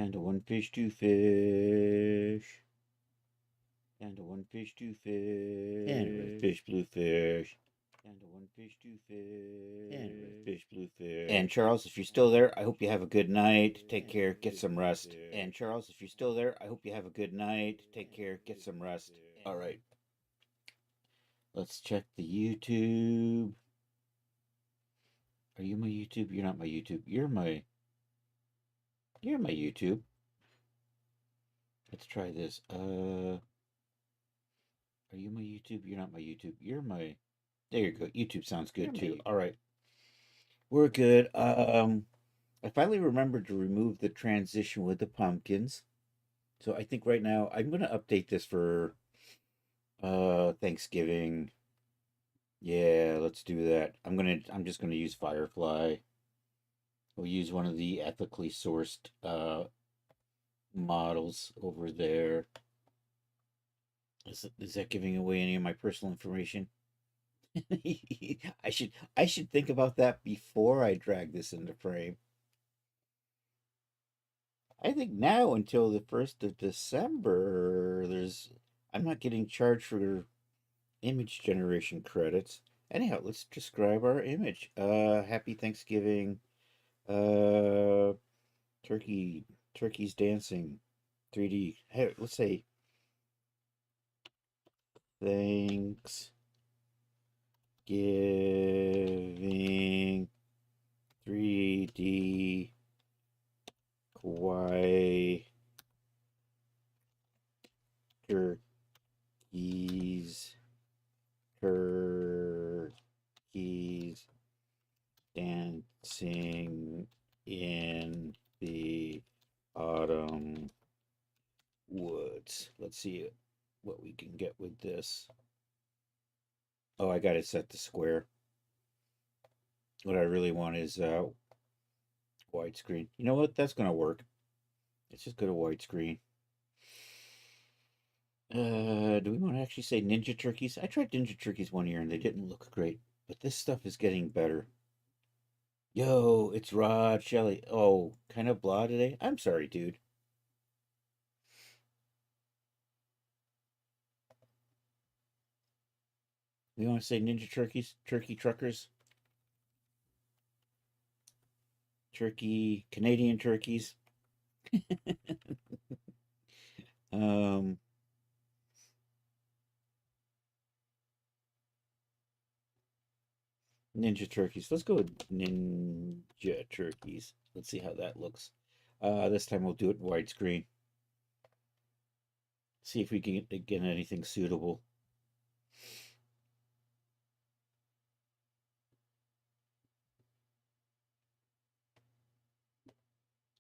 Down to one fish, two fish. Down to one fish, two fish. And red fish, blue fish. Down to one fish, two fish. And red fish, blue fish. And Charles, if you're still there, I hope you have a good night. Take care, get some rest. And Charles, if you're still there, I hope you have a good night. Take care, get some rest. All right. Let's check the YouTube. Are you my YouTube? You're not my YouTube. You're my YouTube. Let's try this. Are you my YouTube? You're not my YouTube. You're my. There you go. YouTube sounds good too. All right. We're good. I finally remembered to remove the transition with the pumpkins. So I think right now I'm gonna update this for Thanksgiving. Yeah, let's do that. I'm just gonna use Firefly. We'll use one of the ethically sourced models over there. Is that giving away any of my personal information? I should think about that before I drag this into frame. I think now until the 1st of December, I'm not getting charged for image generation credits. Anyhow, let's describe our image. Happy Thanksgiving. Uh, turkeys dancing. 3D. Hey, let's say Thanksgiving 3D Kawaii turkeys dancing in the autumn woods. Let's see what we can get with this. Oh, I got it set to square. What I really want is widescreen. You know what? That's gonna work. Let's just go to widescreen. Do we want to actually say Ninja Turkeys? I tried Ninja Turkeys one year and they didn't look great, but this stuff is getting better. Yo, it's Rod Shelley. Oh, kind of blah today? I'm sorry, dude. We want to say Ninja Turkeys? Turkey Truckers? Turkey, Canadian turkeys? um, Ninja Turkeys. Let's go with Ninja Turkeys. Let's see how that looks. This time we'll do it widescreen. See if we can get anything suitable.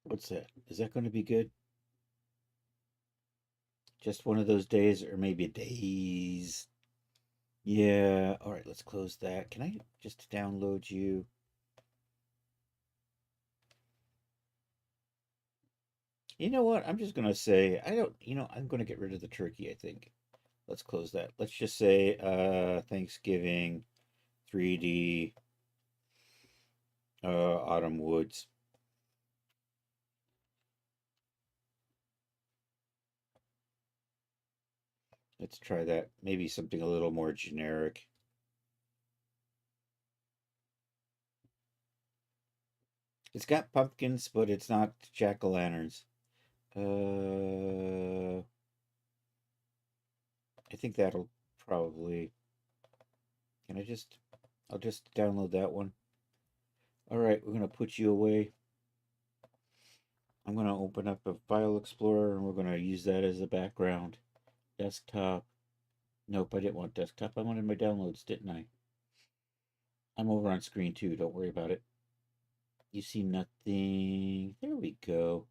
What's that? Is that going to be good? Just one of those days, or maybe days. Yeah. All right, let's close that. Can I just download you? You know what? I'm just going to say, I'm going to get rid of the turkey, I think. Let's close that. Let's just say Thanksgiving 3D Autumn Woods. Let's try that. Maybe something a little more generic. It's got pumpkins, but it's not jack-o'-lanterns. I think that'll probably. I'll just download that one. All right, we're going to put you away. I'm going to open up a file explorer and we're going to use that as a background. Desktop. Nope, I didn't want desktop. I wanted my downloads, didn't I? I'm over on screen too. Don't worry about it. You see nothing. There we go.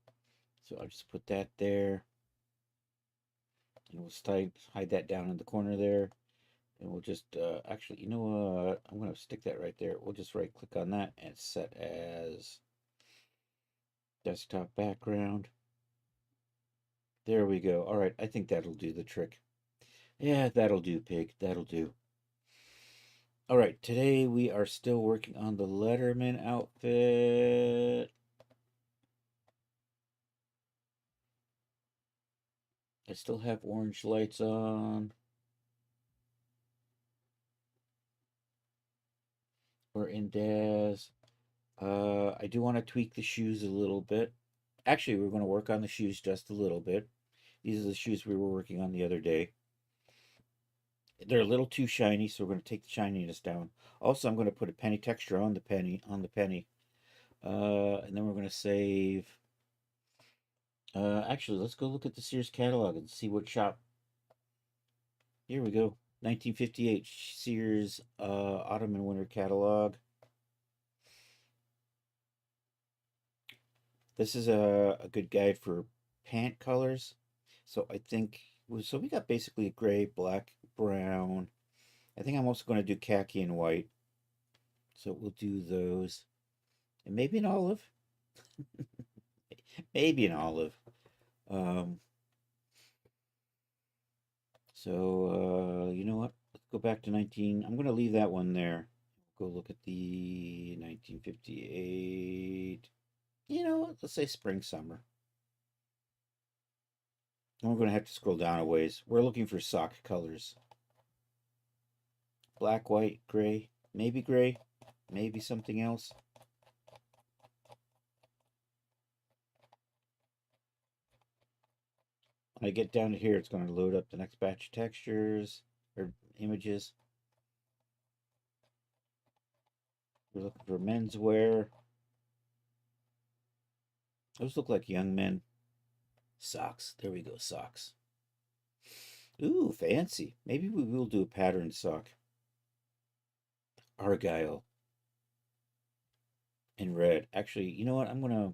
So I'll just put that there. And we'll hide that down in the corner there. And we'll just, actually, you know what? I'm going to stick that right there. We'll just right click on that and set as desktop background. There we go. All right, I think that'll do the trick. Yeah, that'll do, pig. That'll do. All right, today we are still working on the Letterman outfit. I still have orange lights on. We're in DAS. I do want to tweak the shoes a little bit. Actually, we're going to work on the shoes just a little bit. These are the shoes we were working on the other day. They're a little too shiny, so we're going to take the shininess down. Also, I'm going to put a penny texture on the penny. And then we're going to save. Actually, let's go look at the Sears catalog and see what shop. Here we go. 1958 Sears Autumn and Winter catalog. This is a good guide for pant colors. So I think, so we got basically gray, black, brown. I think I'm also going to do khaki and white. So we'll do those. And maybe an olive. Maybe an olive. Um, you know what? Let's go back to 19. I'm going to leave that one there. Go look at the 1958. You know what? Let's say spring, summer. And we're going to have to scroll down a ways. We're looking for sock colors. Black, white, gray, maybe something else. When I get down to here, it's going to load up the next batch of textures or images. We're looking for menswear. Those look like young men. Socks. There we go, socks. Ooh, fancy. Maybe we will do a pattern sock. Argyle in red. Actually, you know what? I'm gonna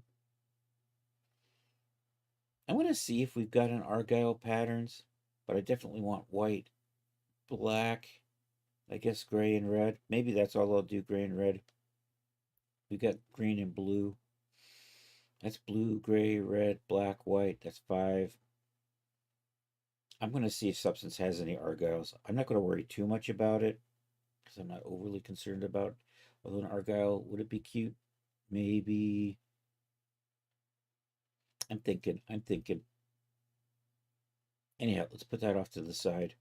see if we've got an Argyle patterns, but I definitely want white, black, I guess gray and red. Maybe that's all I'll do, gray and red. We got green and blue. That's blue, gray, red, black, white. That's 5. I'm going to see if Substance has any Argyles. I'm not going to worry too much about it because I'm not overly concerned about. Although an Argyle, would it be cute? Maybe. I'm thinking. Anyhow, let's put that off to the side.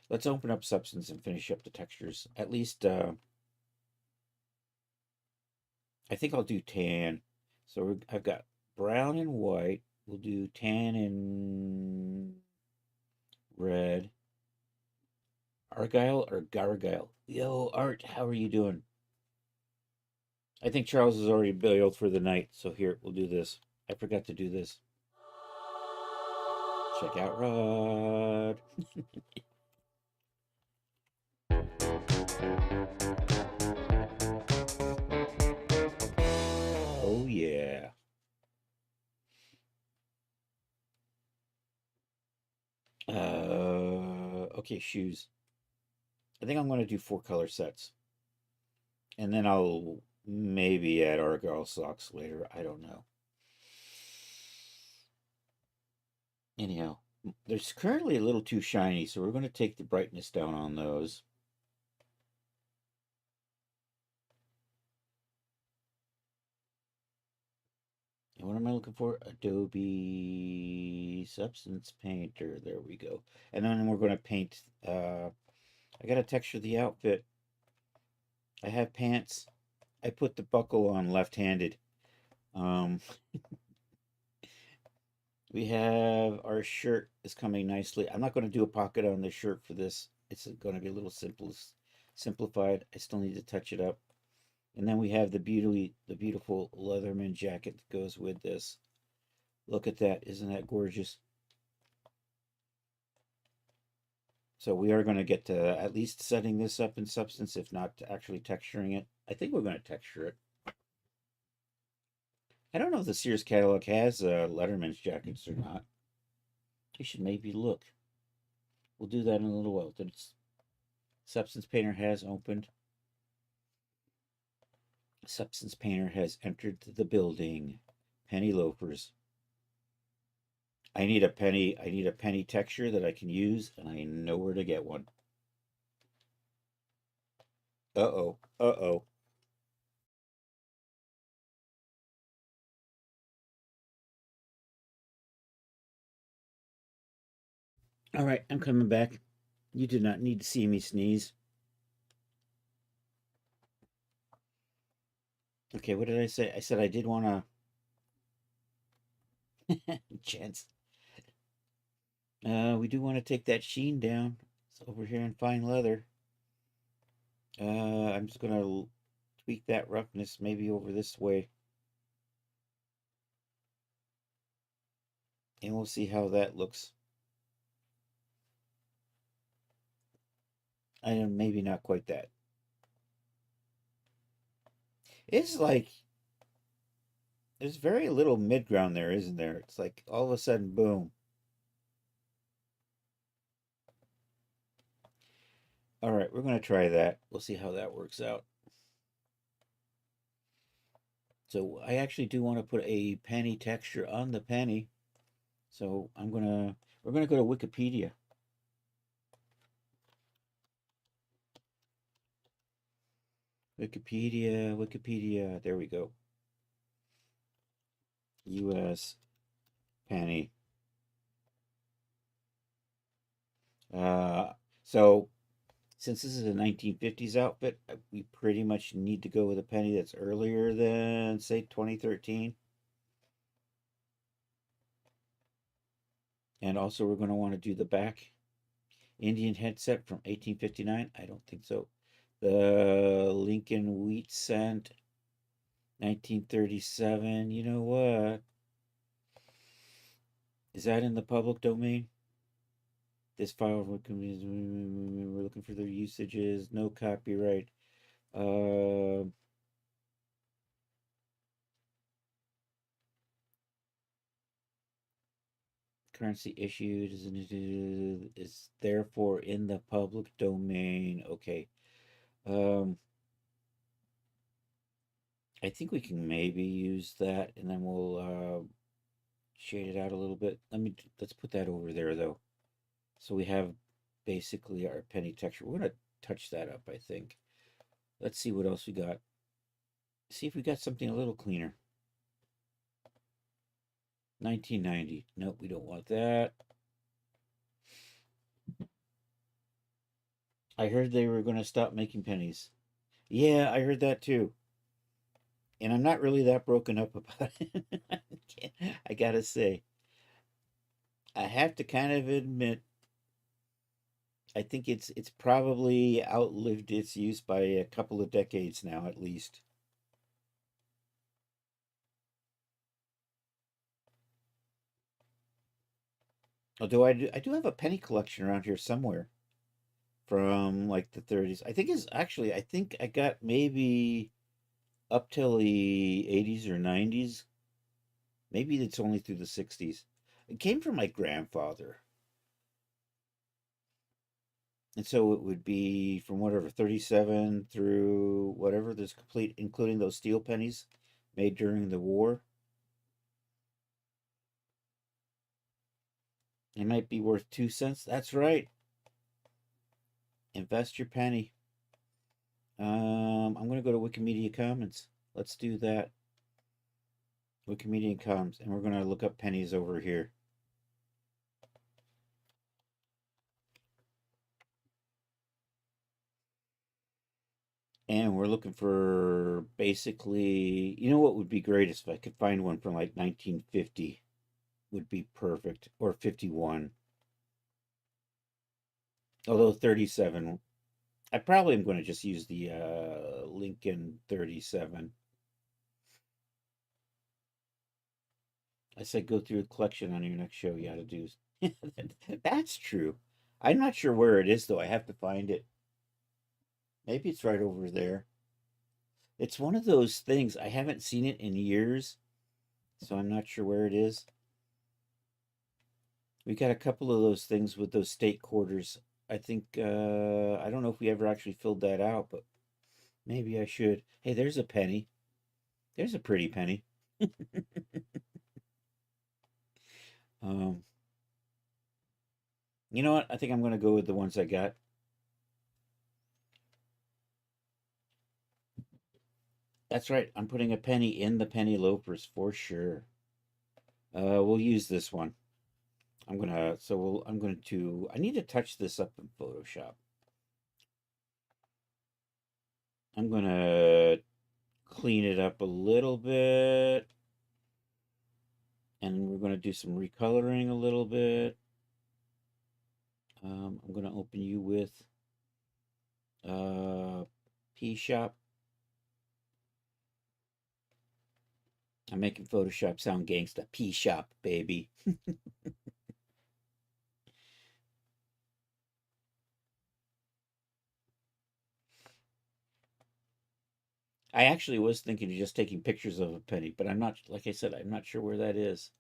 Let's open up Substance and finish up the textures. At least, I think I'll do tan. So I've got brown and white. We'll do tan and red. Argyle or Gargyle? Yo, Art, how are you doing? I think Charles is already bailed for the night, so here, we'll do this. I forgot to do this. Check out Rod. Oh, yeah. Okay, shoes. I think I'm going to do 4 color sets. And then I'll maybe add Argyle socks later. I don't know. Anyhow, they're currently a little too shiny, so we're going to take the brightness down on those. And what am I looking for? Adobe Substance Painter. There we go. And then we're going to paint. I got to texture the outfit. I have pants. I put the buckle on left-handed. Um, we have our shirt is coming nicely. I'm not going to do a pocket on the shirt for this. It's going to be a little simplified. I still need to touch it up. And then we have the beautiful Letterman jacket that goes with this. Look at that. Isn't that gorgeous? So we are going to get to at least setting this up in Substance, if not actually texturing it. I think we're going to texture it. I don't know if the Sears catalog has Letterman's jackets or not. You should maybe look. We'll do that in a little while. The Substance Painter has opened. Substance Painter has entered the building. Penny loafers. I need a penny texture that I can use, and I know where to get one. Uh-oh. Uh-oh. All right, I'm coming back. You do not need to see me sneeze. Okay, what did I say? I said I did want to chance. We do want to take that sheen down. It's over here in fine leather. I'm just gonna tweak that roughness maybe over this way, and we'll see how that looks. I know maybe not quite that. It's like there's very little mid ground there, isn't there? It's like all of a sudden, boom. All right, we're gonna try that. We'll see how that works out. So I actually do want to put a penny texture on the penny. So we're gonna go to Wikipedia. Wikipedia. There we go. U.S. penny. Uh, so since this is a 1950s outfit, we pretty much need to go with a penny that's earlier than say 2013. And also we're going to want to do the back. Indian headset from 1859. I don't think so. The Lincoln Wheat Cent 1937. You know what? Is that in the public domain? This file we're looking for their usages. No copyright. Uh, Currency issued is therefore in the public domain. Okay. Um, I think we can maybe use that, and then we'll shade it out a little bit. Let's put that over there though. So we have basically our penny texture. We're gonna touch that up, I think. Let's see what else we got. See if we got something a little cleaner. 1990. Nope, we don't want that. I heard they were going to stop making pennies. Yeah, I heard that too. And I'm not really that broken up about it. I gotta say, I have to kind of admit, I think it's probably outlived its use by a couple of decades now, at least. Although I do have a penny collection around here somewhere from like the 30s. I think I got maybe up till the 80s or 90s. Maybe it's only through the 60s. It came from my grandfather. And so it would be from whatever, 37 through whatever, there's complete, including those steel pennies made during the war. It might be worth 2 cents. That's right. Invest your penny. I'm going to go to Wikimedia Commons. Let's do that. Wikimedia Commons. And we're going to look up pennies over here. And we're looking for basically, you know what would be great is if I could find one from like 1950 would be perfect, or 51. Although 37, I probably am going to just use the Lincoln 37. I said go through a collection on your next show. You ought to do. That's true. I'm not sure where it is though. I have to find it. Maybe it's right over there. It's one of those things. I haven't seen it in years, so I'm not sure where it is. We got a couple of those things with those state quarters. I think I don't know if we ever actually filled that out, but maybe I should. Hey, there's a penny. There's a pretty penny. um, you know what? I think I'm going to go with the ones I got. That's right. I'm putting a penny in the penny loafers for sure. We'll use this one. I need to touch this up in Photoshop. I'm gonna clean it up a little bit, and we're gonna do some recoloring a little bit. I'm gonna open you with P Shop. I'm making Photoshop sound gangsta. P Shop, baby. I actually was thinking of just taking pictures of a penny, but I'm not, like I said, I'm not sure where that is.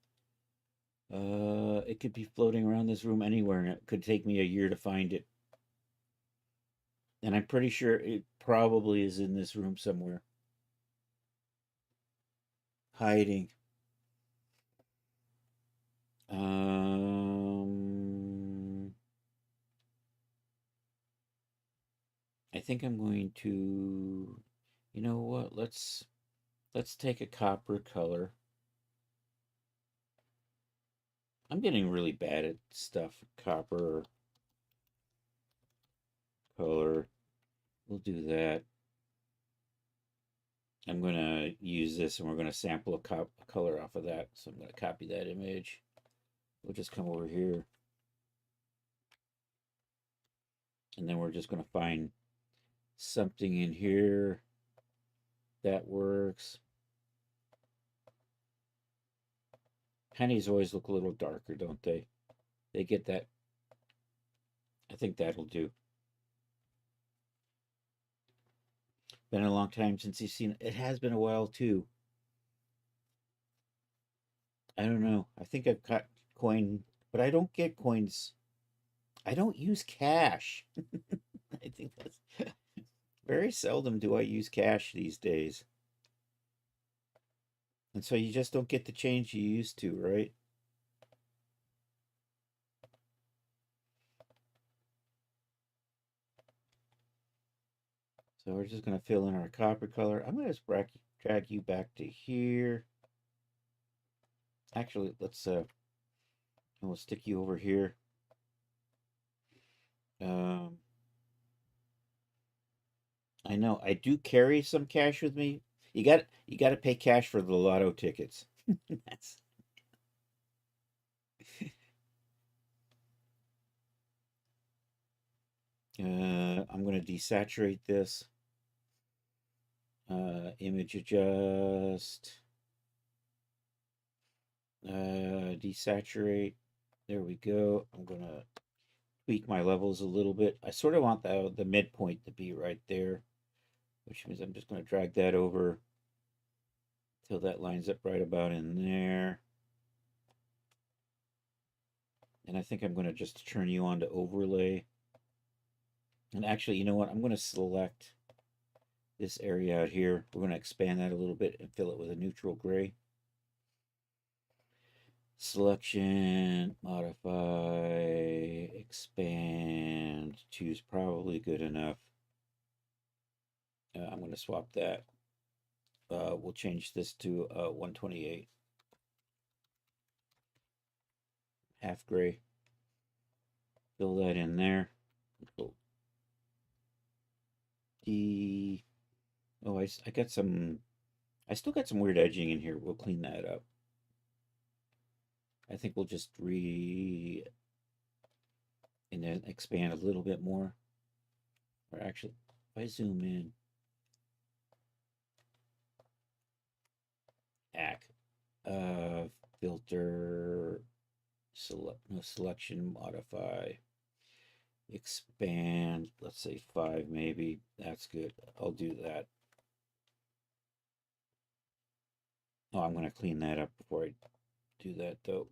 It could be floating around this room anywhere, and it could take me a year to find it. And I'm pretty sure it probably is in this room somewhere, hiding. I think I'm going to, you know what? Let's take a copper color. I'm getting really bad at stuff. Copper color. We'll do that. I'm going to use this and we're going to sample a color off of that. So I'm going to copy that image. We'll just come over here. And then we're just going to find something in here that works. Pennies always look a little darker, don't they? They get that. I think that'll do. Been a long time since you've seen it. It has been a while too. I don't know. I think I've got coin, but I don't get coins. I don't use cash. I think that's very seldom do I use cash these days. And so you just don't get the change you used to, right? So we're just going to fill in our copper color. I'm going to drag you back to here. Actually, we'll stick you over here. I know I do carry some cash with me. You got to pay cash for the lotto tickets. That's I'm going to desaturate this. Image adjust. Desaturate. There we go. I'm going to tweak my levels a little bit. I sort of want the midpoint to be right there, which means I'm just going to drag that over till that lines up right about in there. And I think I'm going to just turn you on to overlay. And actually, you know what? I'm going to select this area out here. We're going to expand that a little bit and fill it with a neutral gray. Selection, modify, expand, choose probably good enough. I'm going to swap that. We'll change this to 128. Half gray. Fill that in there. Oh, I got some. I still got some weird edging in here. We'll clean that up. I think we'll just and then expand a little bit more. Or actually, if I zoom in, filter, selection, modify, expand. Let's say 5 maybe. That's good. I'll do that. Oh, I'm going to clean that up before I do that though.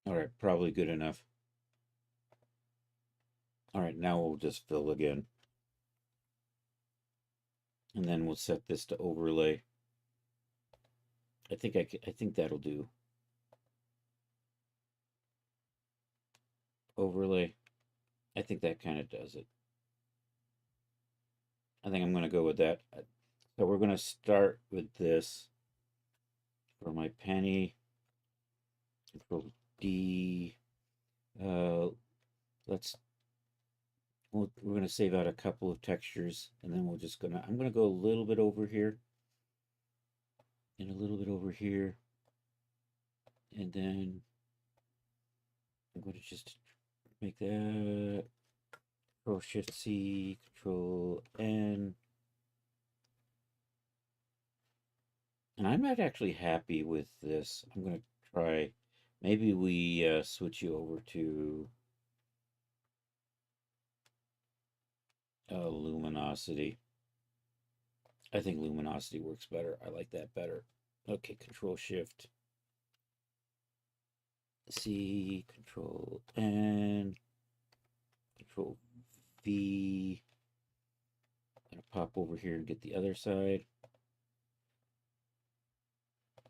All right, probably good enough. All right, now we'll just fill again. And then we'll set this to overlay. I think that'll do. Overlay. I think that kind of does it. I think I'm going to go with that. So we're going to start with this for my penny. Control D. Uh, let's. We're going to save out a couple of textures, and then we're just gonna. I'm going to go a little bit over here, and a little bit over here, and then I'm going to just make that. Control Shift C, Control N. And I'm not actually happy with this. I'm going to try. Maybe we switch you over to luminosity. I think luminosity works better. I like that better. Okay, Control Shift C, Control N, Control V. I'm going to pop over here and get the other side.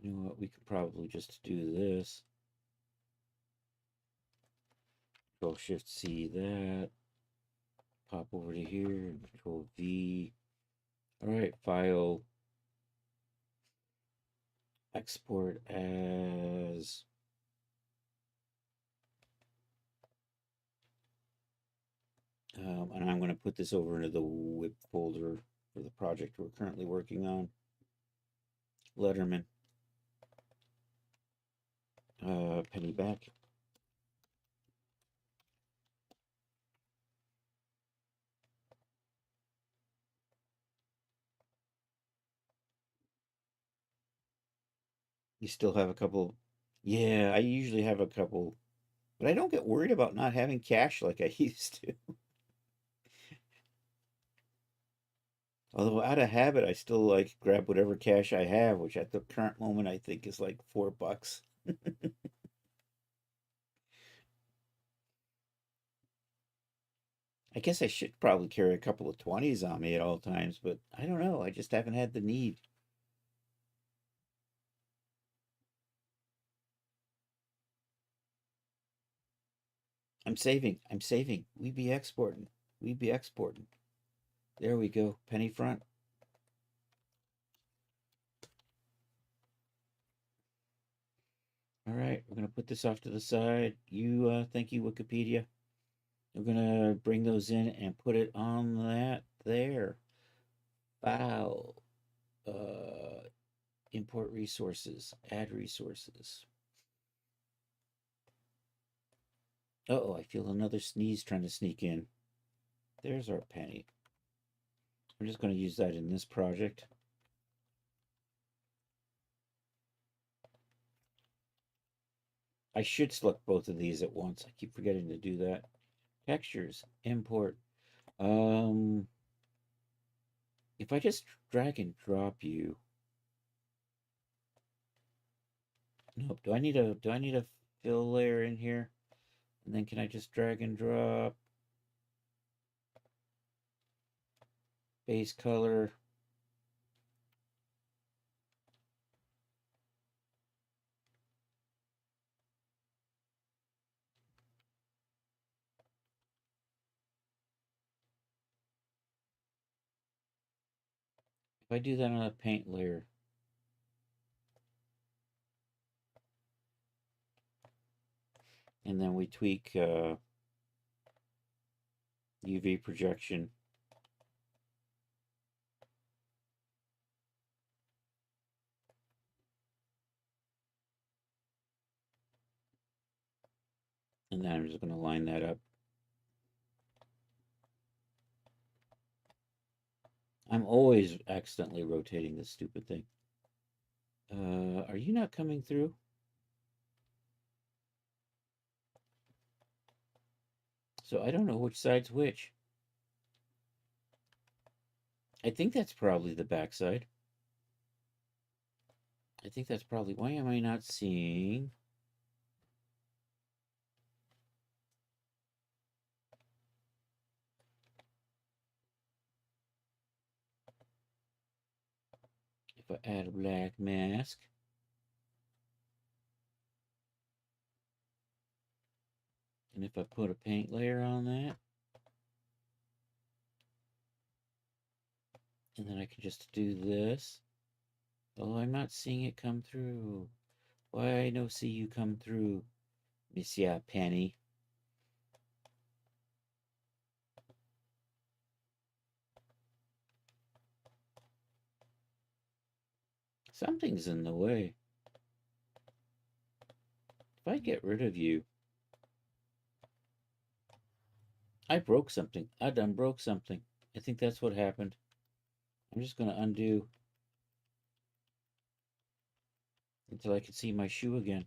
You know what? We could probably just do this. Control Shift C that. Pop over to here and Control V. All right, file. Export as. And I'm going to put this over into the WIP folder for the project we're currently working on. Letterman. Penny back. You still have a couple. Yeah, I usually have a couple, but I don't get worried about not having cash like I used to. Although out of habit, I still like grab whatever cash I have, which at the current moment I think is like $4. I guess I should probably carry a couple of 20s on me at all times, but I don't know. I just haven't had the need. I'm saving. I'm saving. We be exporting. We be exporting. There we go. Penny front. All right, we're gonna put this off to the side. Thank you, Wikipedia. We're gonna bring those in and put it on that there. File. Import resources. Add resources. Oh, I feel another sneeze trying to sneak in. There's our penny. I'm just going to use that in this project. I should select both of these at once. I keep forgetting to do that. Textures, import. If I just drag and drop you. Nope. Do I need a fill layer in here? And then can I just drag and drop? Base color. If I do that on a paint layer, and then we tweak UV projection. And then I'm just going to line that up. I'm always accidentally rotating this stupid thing. Are you not coming through? So I don't know which side's which. I think that's probably the backside. I think that's probably... Why am I not seeing... If I add a black mask... And if I put a paint layer on that, and then I can just do this. Oh, I'm not seeing it come through. Why I no see you come through, Monsieur Penny? Something's in the way. If I get rid of you, I broke something. I done broke something. I think that's what happened. I'm just going to undo until I can see my shoe again.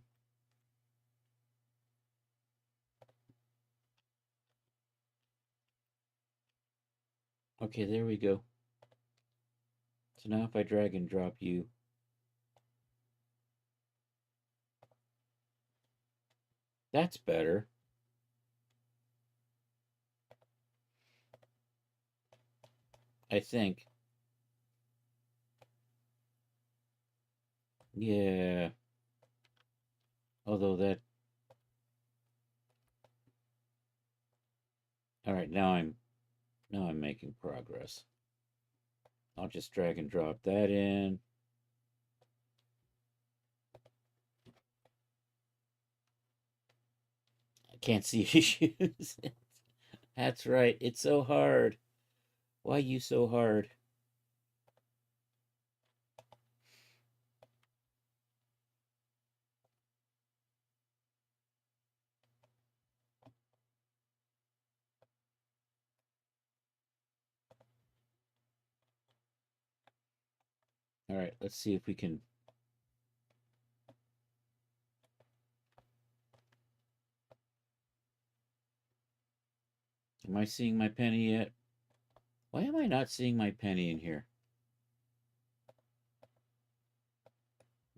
Okay, there we go. So now if I drag and drop you, that's better. I think. Yeah. Although that. All right, now I'm making progress. I'll just drag and drop that in. I can't see your shoes. That's right. It's so hard. Why you so hard? All right, let's see if we can. Am I seeing my penny yet? Why am I not seeing my penny in here?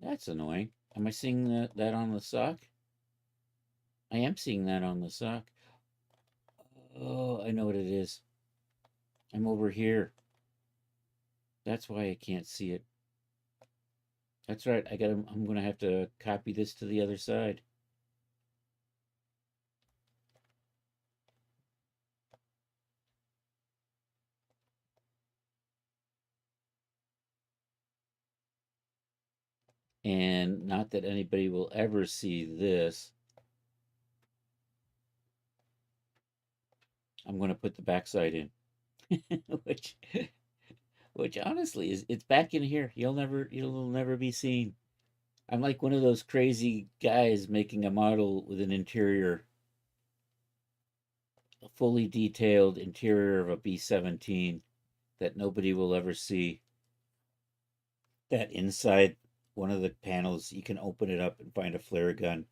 That's annoying. Am I seeing that on the sock? I am seeing that on the sock. Oh, I know what it is. I'm over here. That's why I can't see it. That's right. I'm gonna have to copy this to the other side. And not that anybody will ever see this. I'm gonna put the backside in. which which honestly is it's back in here. You'll never be seen. I'm like one of those crazy guys making a model with an interior, a fully detailed interior of a B-17 that nobody will ever see. That inside one of the panels, you can open it up and find a flare gun.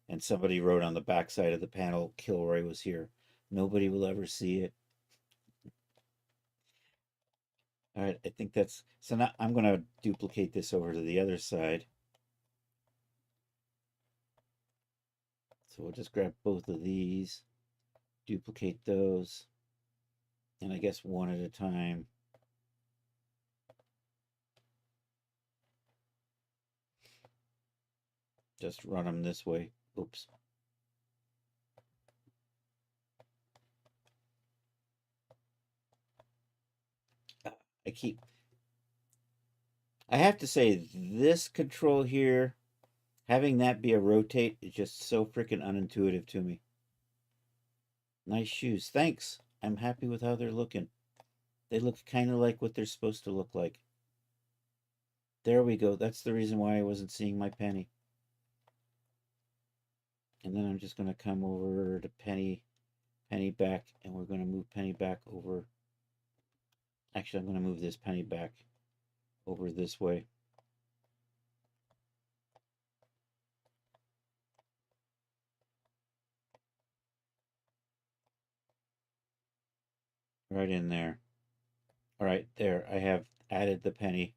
And somebody wrote on the backside of the panel, Kilroy was here. Nobody will ever see it. All right, I think that's so. Now I'm going to duplicate this over to the other side. So we'll just grab both of these, duplicate those, and I guess one at a time. Just run them this way. Oops. I keep. I have to say, this control here, having that be a rotate, is just so freaking unintuitive to me. Nice shoes. Thanks. I'm happy with how they're looking. They look kind of like what they're supposed to look like. There we go. That's the reason why I wasn't seeing my penny. And then I'm just going to come over to penny back, and we're going to move penny back over. Actually, I'm going to move this penny back over this way. Right in there. All right, there. I have added the penny,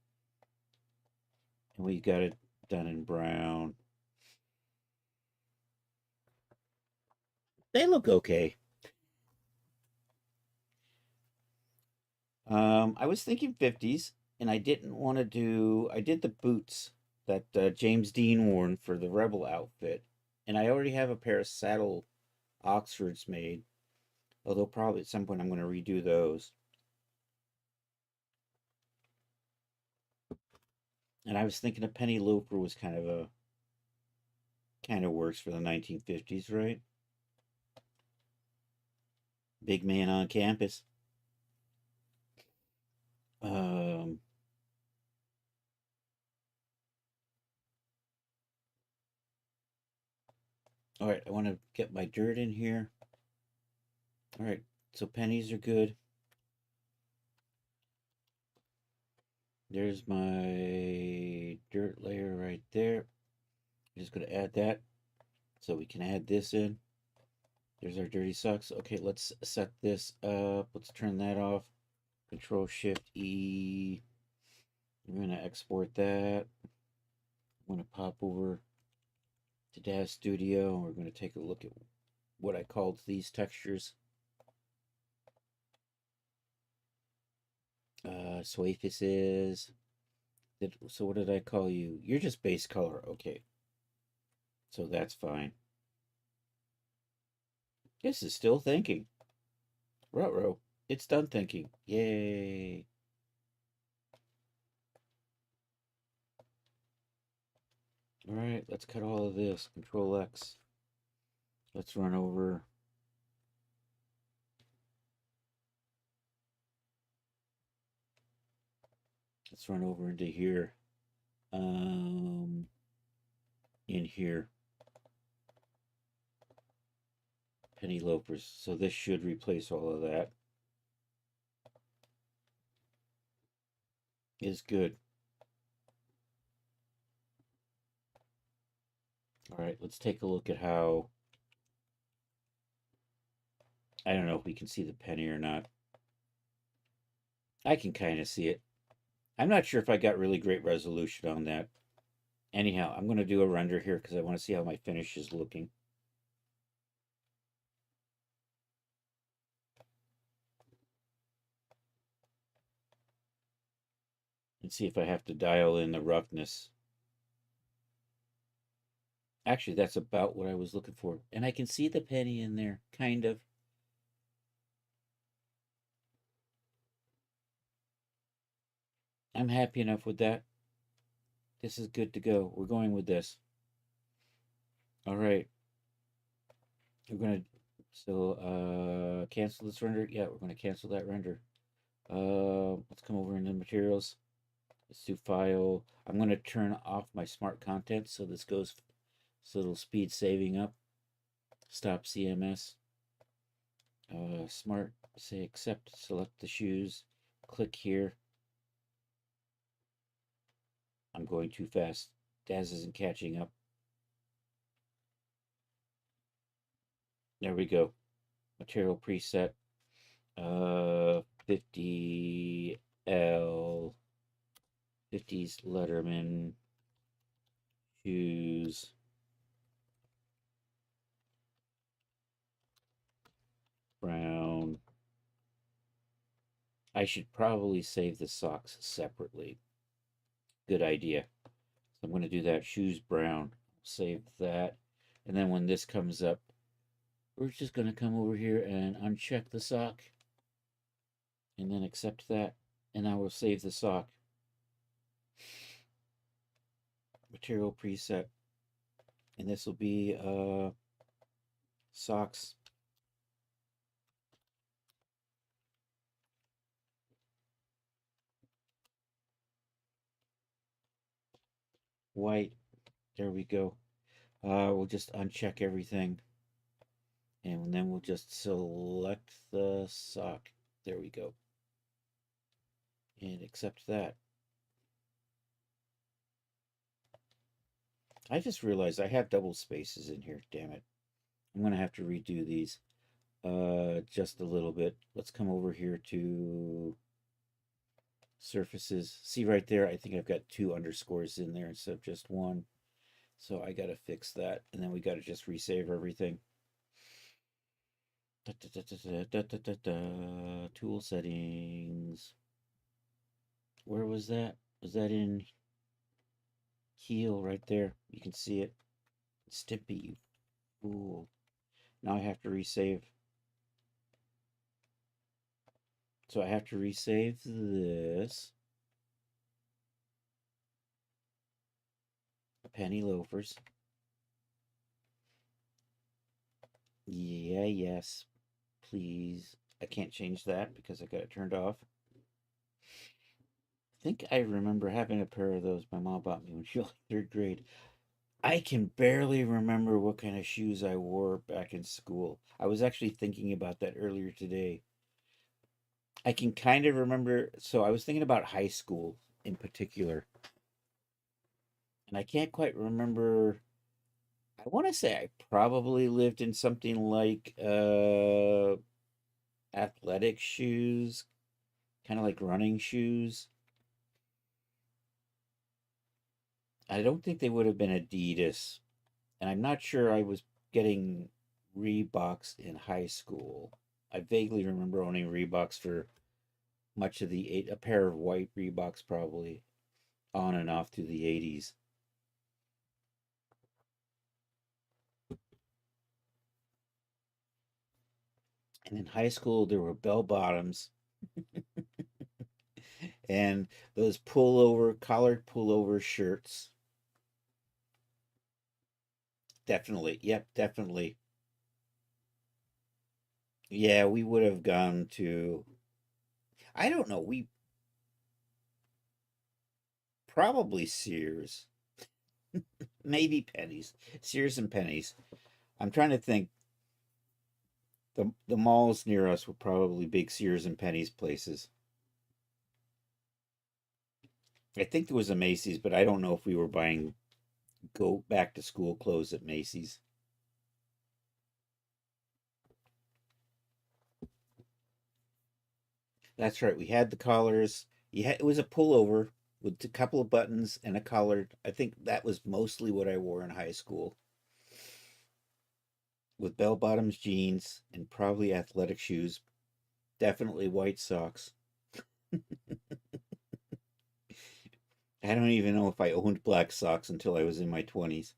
and we got it done in brown. They look okay. I was thinking 50s, and I didn't want to do. I did the boots that James Dean worn for the Rebel outfit, and I already have a pair of saddle Oxford's made. Although probably at some point I'm going to redo those. And I was thinking a penny loafer was kind of works for the 1950s, right? Big man on campus. Um, all right, I want to get my dirt in here. All right, so pennies are good. There's my dirt layer right there. I'm just going to add that so we can add this in. There's our dirty socks. Okay, let's set this up. Let's turn that off. Control Shift E. I'm going to export that. I'm going to pop over to DAZ Studio and we're going to take a look at what I called these textures. Sway faces. So what did I call you? You're just base color. Okay. So that's fine. This is still thinking. Ruh-roh. It's done thinking. Yay. All right, let's cut all of this. Control X. Let's run over. Let's run over into here. In here. Penny loafers. So this should replace all of that. Is good. All right, let's take a look at how. I don't know if we can see the penny or not. I can kind of see it. I'm not sure if I got really great resolution on that. Anyhow, I'm going to do a render here because I want to see how my finish is looking. And see if I have to dial in the roughness. Actually, that's about what I was looking for. And I can see the penny in there, kind of. I'm happy enough with that. This is good to go. We're going with this. All right. We're going to cancel this render. Yeah, we're going to cancel that render. Let's come over into materials. Let's do file. I'm going to turn off my smart content so this goes, so it'll speed saving up. Stop CMS. Smart, say accept, select the shoes, click here. I'm going too fast. DAZ isn't catching up. There we go. Material preset. 50L. 50's Letterman shoes. Brown. I should probably save the socks separately. Good idea. So I'm going to do that. Shoes brown. Save that. And then when this comes up, we're just going to come over here and uncheck the sock. And then accept that. And I will save the sock. Material preset. And this will be socks. White. There we go. We'll just uncheck everything. And then we'll just select the sock. There we go. And accept that. I just realized I have double spaces in here. Damn it. I'm going to have to redo these just a little bit. Let's come over here to surfaces. See right there, I think I've got 2 underscores in there instead of just 1. So I got to fix that. And then we got to just resave everything. Tool settings. Where was that? Was that in Heal right there? You can see it. Stimpy, you fool. Now I have to resave. So I have to resave this. Penny loafers. Yeah, yes, please. I can't change that because I got it turned off. I think I remember having a pair of those my mom bought me when she was in third grade. I can barely remember what kind of shoes I wore back in school. I was actually thinking about that earlier today. I can kind of remember, so I was thinking about high school in particular, and I can't quite remember. I want to say I probably lived in something like athletic shoes, kind of like running shoes. I don't think they would have been Adidas, and I'm not sure I was getting Reeboks in high school. I vaguely remember owning Reeboks for much of the a pair of white Reeboks probably on and off through the 80s. And in high school there were bell bottoms and those pullover collared pullover shirts. Definitely. Yep, definitely. Yeah, we would have gone to, I don't know, we probably Sears, maybe Pennies. Sears and Pennies. I'm trying to think. The malls near us were probably big Sears and Pennies places. I think there was a Macy's, but I don't know if we were buying go back to school clothes at Macy's. That's right. We had the collars. It was a pullover with a couple of buttons and a collar. I think that was mostly what I wore in high school, with bell bottoms, jeans, and probably athletic shoes. Definitely white socks. I don't even know if I owned black socks until I was in my 20s.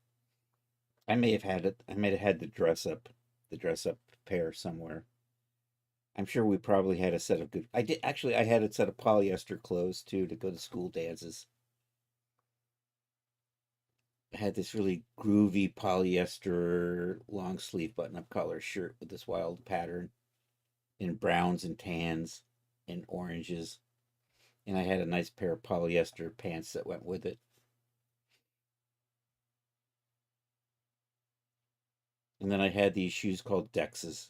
I may have had it. I may have had the dress up pair somewhere. I'm sure we probably had a set of good. I did actually. I had a set of polyester clothes too to go to school dances. I had this really groovy polyester long sleeve button up collar shirt with this wild pattern in browns and tans and oranges, and I had a nice pair of polyester pants that went with it. And then I had these shoes called Dexes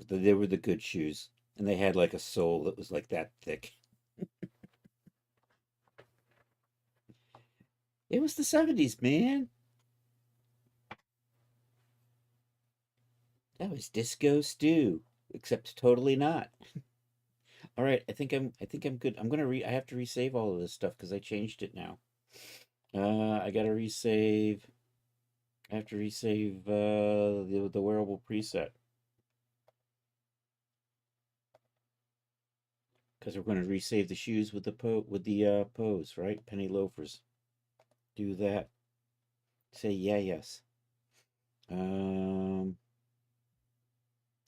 they were the good shoes, and they had like a sole that was like that thick. It was the 70s, man. That was disco stew, except totally not. All right, I think I'm good. I have to resave all of this stuff because I changed it now. I gotta resave. I have to resave the wearable preset because we're going to resave the shoes with the pose, right? Penny loafers. Do that. Say yeah, yes. Um,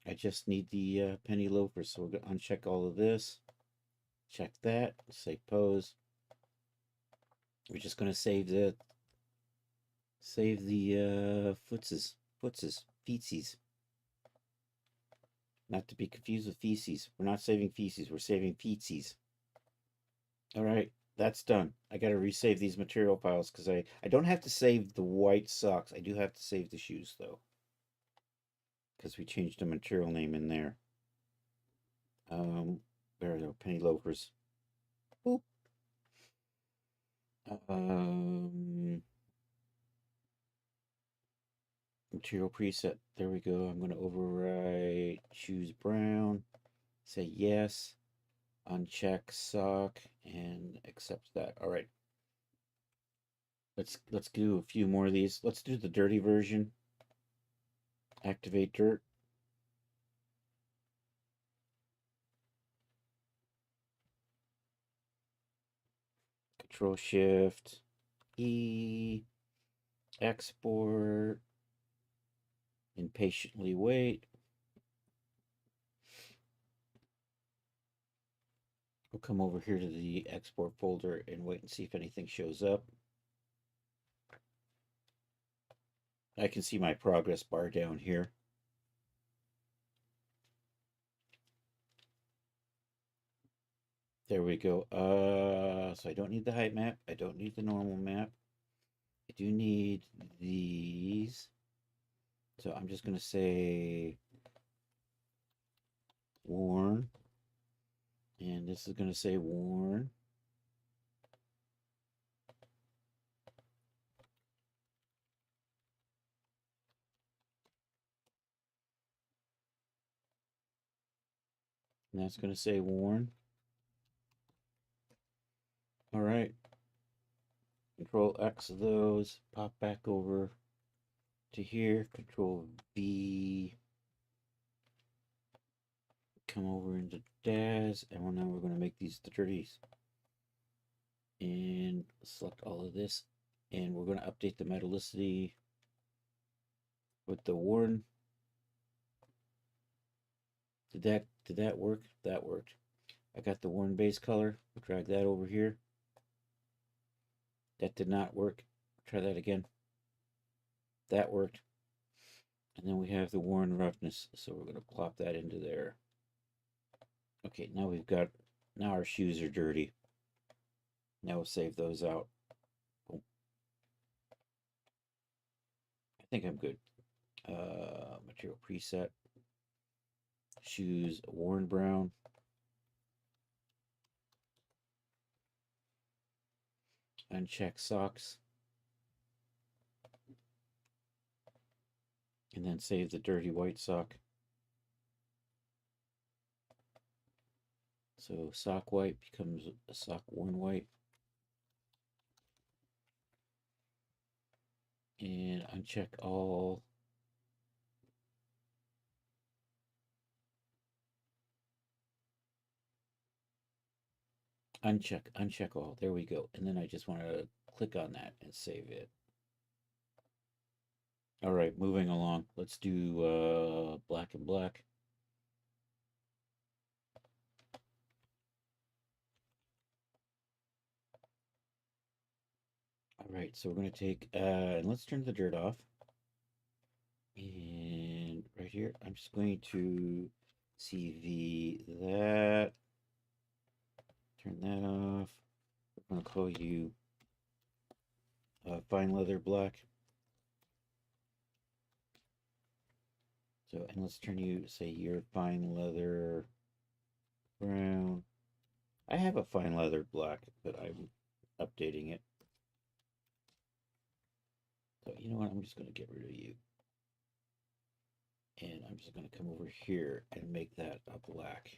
I just need the penny loafers, so we're gonna uncheck all of this. Check that. Say pose. We're just gonna save the footses, feetsies. Not to be confused with feces. We're not saving feces. We're saving feetsies. All right, that's done. I got to resave these material files because I don't have to save the white socks. I do have to save the shoes though because we changed the material name in there. Um, there are penny loafers. Boop. Um, material preset. There we go. I'm going to overwrite choose brown. Say yes. Uncheck sock and accept that. All right. Let's do a few more of these. Let's do the dirty version. Activate dirt. Control Shift E. Export. Impatiently wait. We'll come over here to the export folder and wait and see if anything shows up. I can see my progress bar down here. There we go. So I don't need the height map. I don't need the normal map. I do need these. So I'm just going to say worn. And this is going to say worn. And that's going to say worn. All right. Control X of those. Pop back over to here. Control V. Come over into DAS. And now we're going to make these 30s. And select all of this. And we're going to update the metallicity with the worn. Did that work? That worked. I got the worn base color. We'll drag that over here. That did not work. Try that again. That worked. And then we have the worn roughness. So we're going to plop that into there. Okay, now now our shoes are dirty. Now we'll save those out. Boom. I think I'm good. Material preset. Shoes, worn brown. Uncheck socks. And then save the dirty white sock. So sock white becomes a sock worn white. And uncheck all. Uncheck all. There we go. And then I just want to click on that and save it. All right, moving along. Let's do black and black. All right, so we're going to take, and let's turn the dirt off. And right here, I'm just going to CV that. Turn that off. We're going to call you fine leather black. So, and let's turn you, say you're fine leather brown. I have a fine leather black, but I'm updating it. So, you know what? I'm just going to get rid of you. And I'm just going to come over here and make that a black.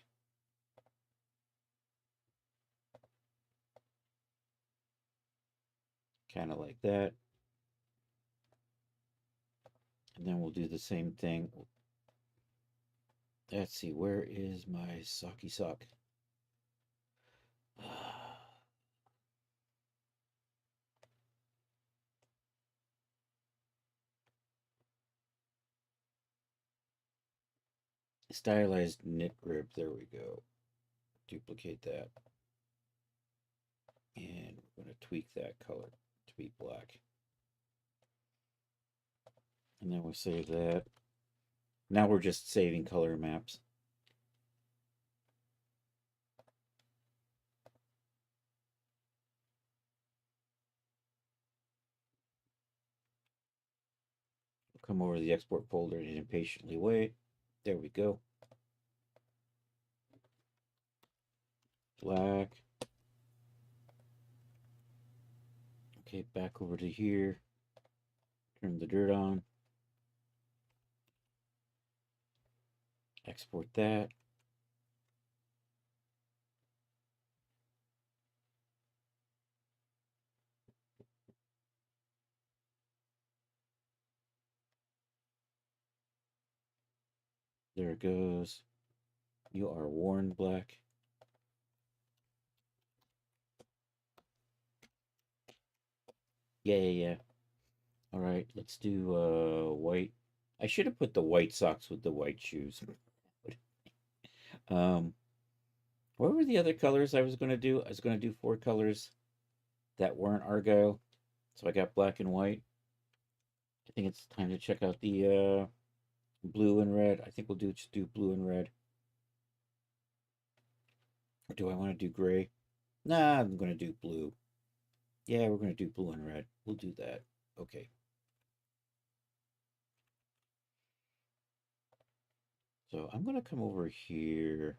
Kind of like that. And then we'll do the same thing. Let's see, where is my socky sock? Stylized knit rib. There we go. Duplicate that. And we're going to tweak that color to be black. And then we'll save that. Now we're just saving color maps. We'll come over to the export folder and impatiently wait. There we go. Black. Okay, back over to here. Turn the dirt on. Export that. There it goes. You are worn black. Yeah. All right, let's do white I should have put the white socks with the white shoes. Um, what were the other colors I was going to do? I was going to do 4 colors that weren't Argyle. So I got black and white. I think it's time to check out the blue and red. I think we'll just do blue and red. Or do I want to do gray? Nah, I'm going to do blue. Yeah, we're going to do blue and red. We'll do that. Okay. So I'm going to come over here.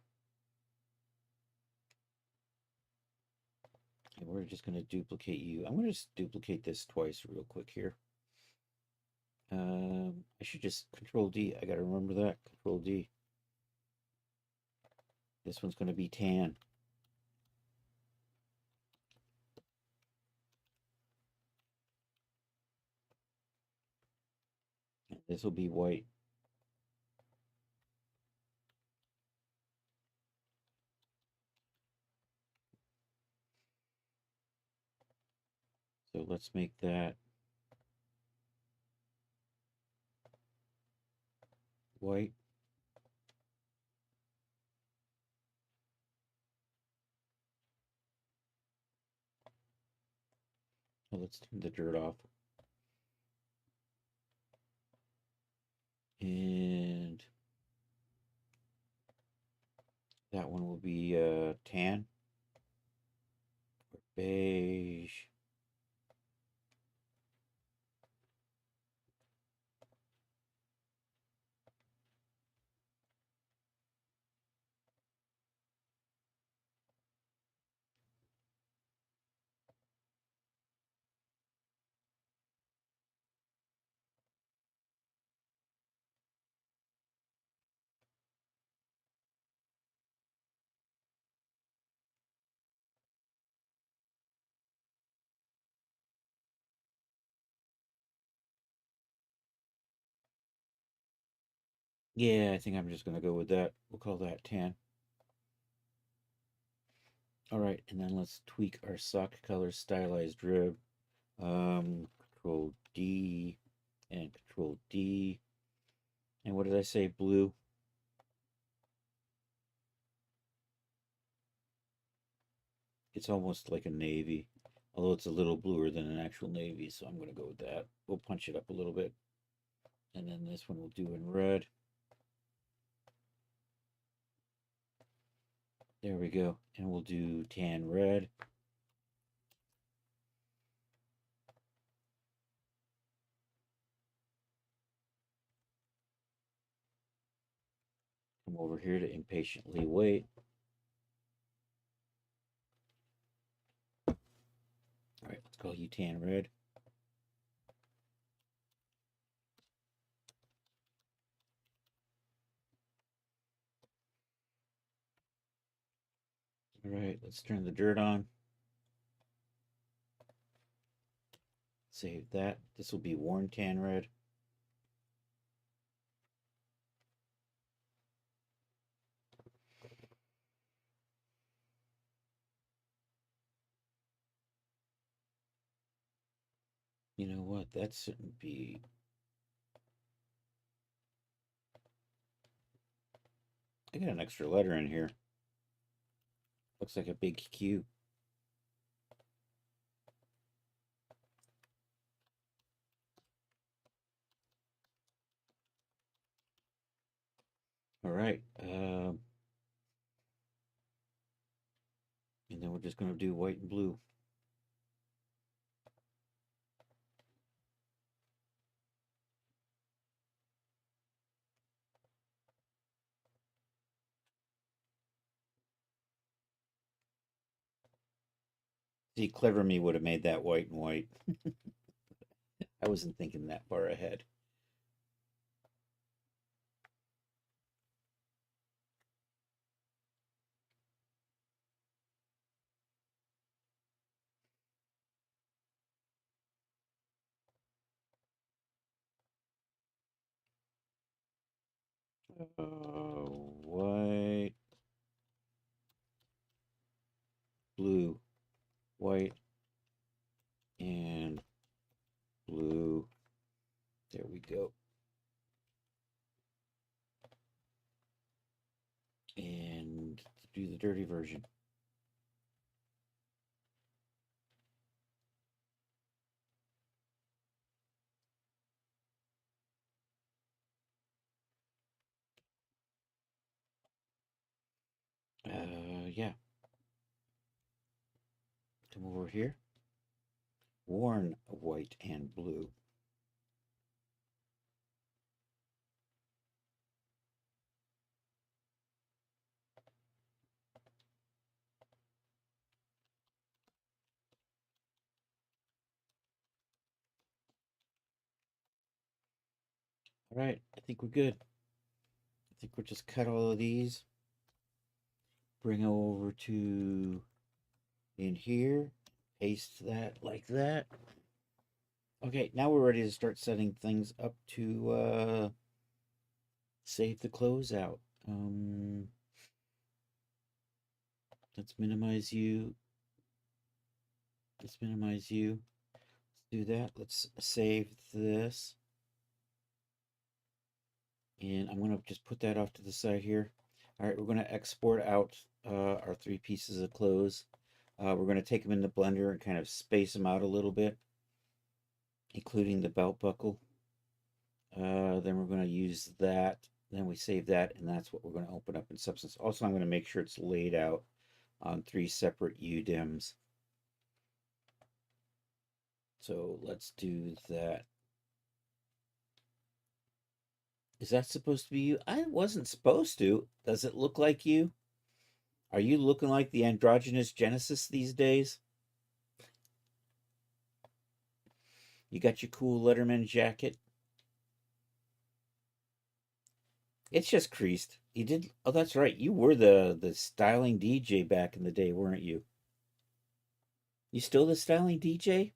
And we're just going to duplicate you. I'm going to just duplicate this twice real quick here. I should just Control D. I got to remember that. Control D. This one's going to be tan. This will be white. So let's make that white. Well, let's turn the dirt off. And that one will be tan or beige. Yeah, I think I'm just going to go with that. We'll call that tan. All right, and then let's tweak our sock color stylized rib. Control D and Control D. And what did I say? Blue. It's almost like a navy, although it's a little bluer than an actual navy, so I'm going to go with that. We'll punch it up a little bit. And then this one we'll do in red. There we go. And we'll do tan red. Come over here to impatiently wait. All right, let's call you tan red. All right, let's turn the dirt on. Save that. This will be warm tan red. You know what? That shouldn't be. I got an extra letter in here. Looks like a big Q. All right. And then we're just going to do white and blue. See, clever me would have made that white and white. I wasn't thinking that far ahead. White, blue, white, and blue. There we go. dirty version. Yeah. Come over here. Worn white and blue. All right, I think we're good. I think we'll just cut all of these. Bring over to in here. Paste that like that. Okay, now we're ready to start setting things up to save the closeout. Let's minimize you. Let's minimize you. Let's do that. Let's save this. And I'm going to just put that off to the side here. All right, we're going to export out our 3 pieces of clothes. We're going to take them in the blender and kind of space them out a little bit, including the belt buckle. Then we're going to use that. Then we save that, and that's what we're going to open up in Substance. Also, I'm going to make sure it's laid out on 3 separate UDIMs. So let's do that. Is that supposed to be you? I wasn't supposed to. Does it look like you? Are you looking like the androgynous Genesis these days? You got your cool Letterman jacket. It's just creased. You did. Oh, that's right. You were the styling DJ back in the day, weren't you? You still the styling DJ?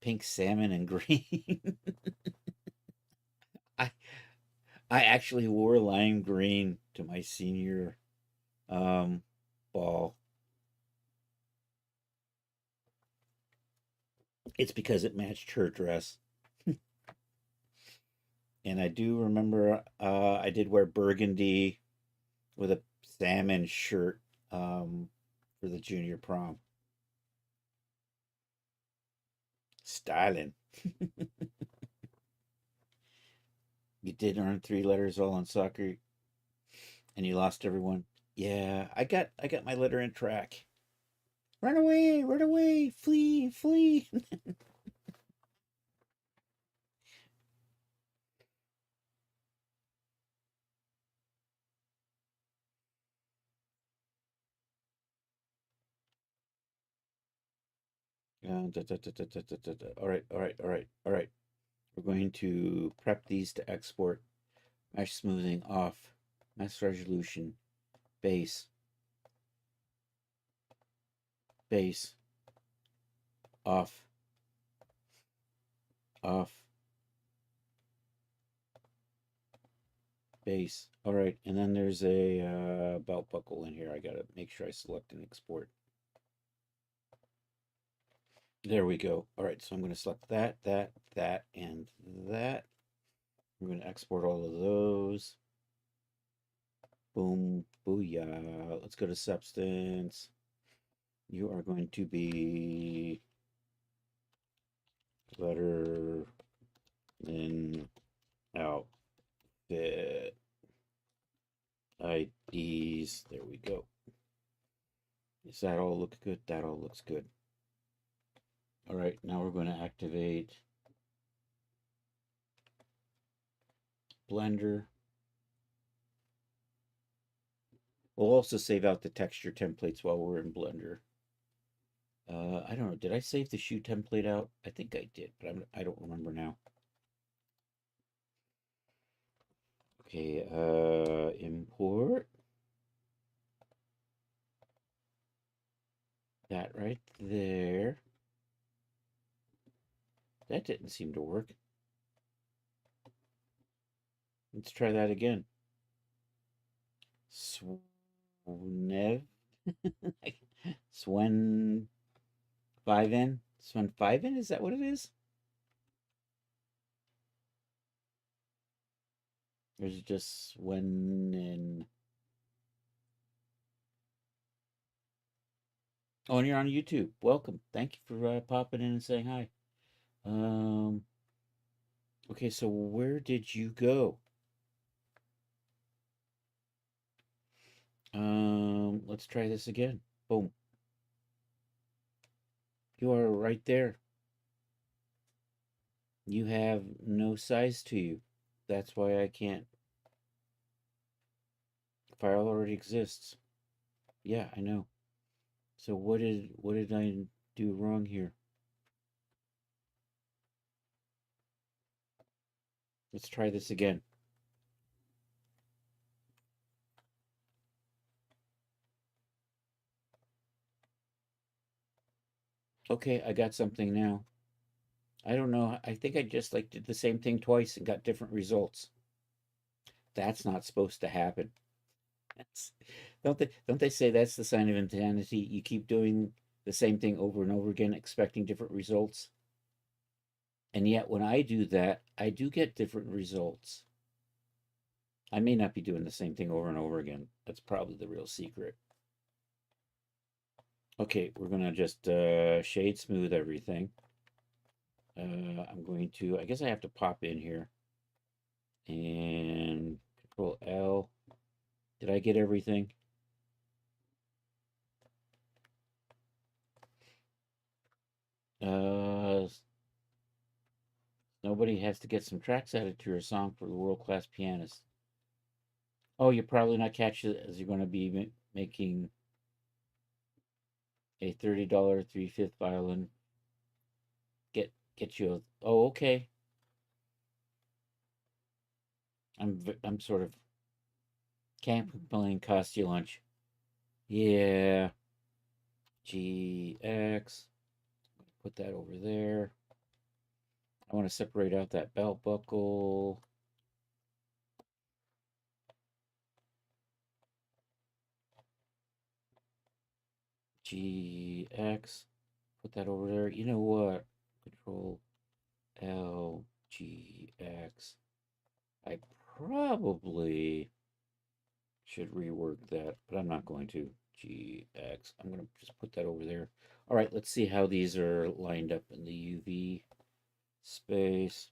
Pink, salmon, and green. I I actually wore lime green to my senior ball. It's because it matched her dress. And I do remember I did wear burgundy with a salmon shirt for the junior prom. Styling. You did earn 3 letters all in soccer, and you lost everyone. Yeah, I got my letter in track. Run away, flee, flee. All right, all right, all right, all right. We're going to prep these to export. Mesh smoothing off. Mesh resolution. Base. Base. Off. Off. Base. All right, and then there's a belt buckle in here. I gotta make sure I select and export. There we go. All right, so I'm going to select that, that, and that. I'm going to export all of those. Boom, booyah. Let's go to Substance. You are going to be letter in outfit IDs. There we go. Does that all look good? That all looks good. All right, now we're going to activate Blender. We'll also save out the texture templates while we're in Blender. I don't know. Did I save the shoe template out? I think I did, but I don't remember now. Okay, import. That right there. That didn't seem to work. Let's try that again. Swenev. Swen 5N? Swen 5N? Is that what it is? Or is it just Swen and Oh, and you're on YouTube. Welcome. Thank you for popping in and saying hi. Um, okay, so where did you go? Let's try this again. Boom. You are right there. You have no size to you. That's why I can't. File already exists. Yeah, I know. So what did I do wrong here? Let's try this again. Okay, I got something now. I don't know. I think I just like did the same thing twice and got different results. That's not supposed to happen. That's, don't they say that's the sign of insanity? You keep doing the same thing over and over again, expecting different results. And yet when I do that, I do get different results. I may not be doing the same thing over and over again. That's probably the real secret. Okay, we're gonna just shade smooth everything. I'm going to, I guess I have to pop in here and Control L. Did I get everything? Uh, Nobody has to get some tracks added to your song for the world-class pianist. Oh, you're probably not catching it as you're going to be making a $30 3/5 violin. Get you a. Oh, okay. I'm sort of can't complain. Cost you lunch. Yeah. GX. Put that over there. I want to separate out that belt buckle. GX. Put that over there. You know what? Control L G X. I probably should rework that, but I'm not going to. GX. I'm going to just put that over there. All right, let's see how these are lined up in the UV space.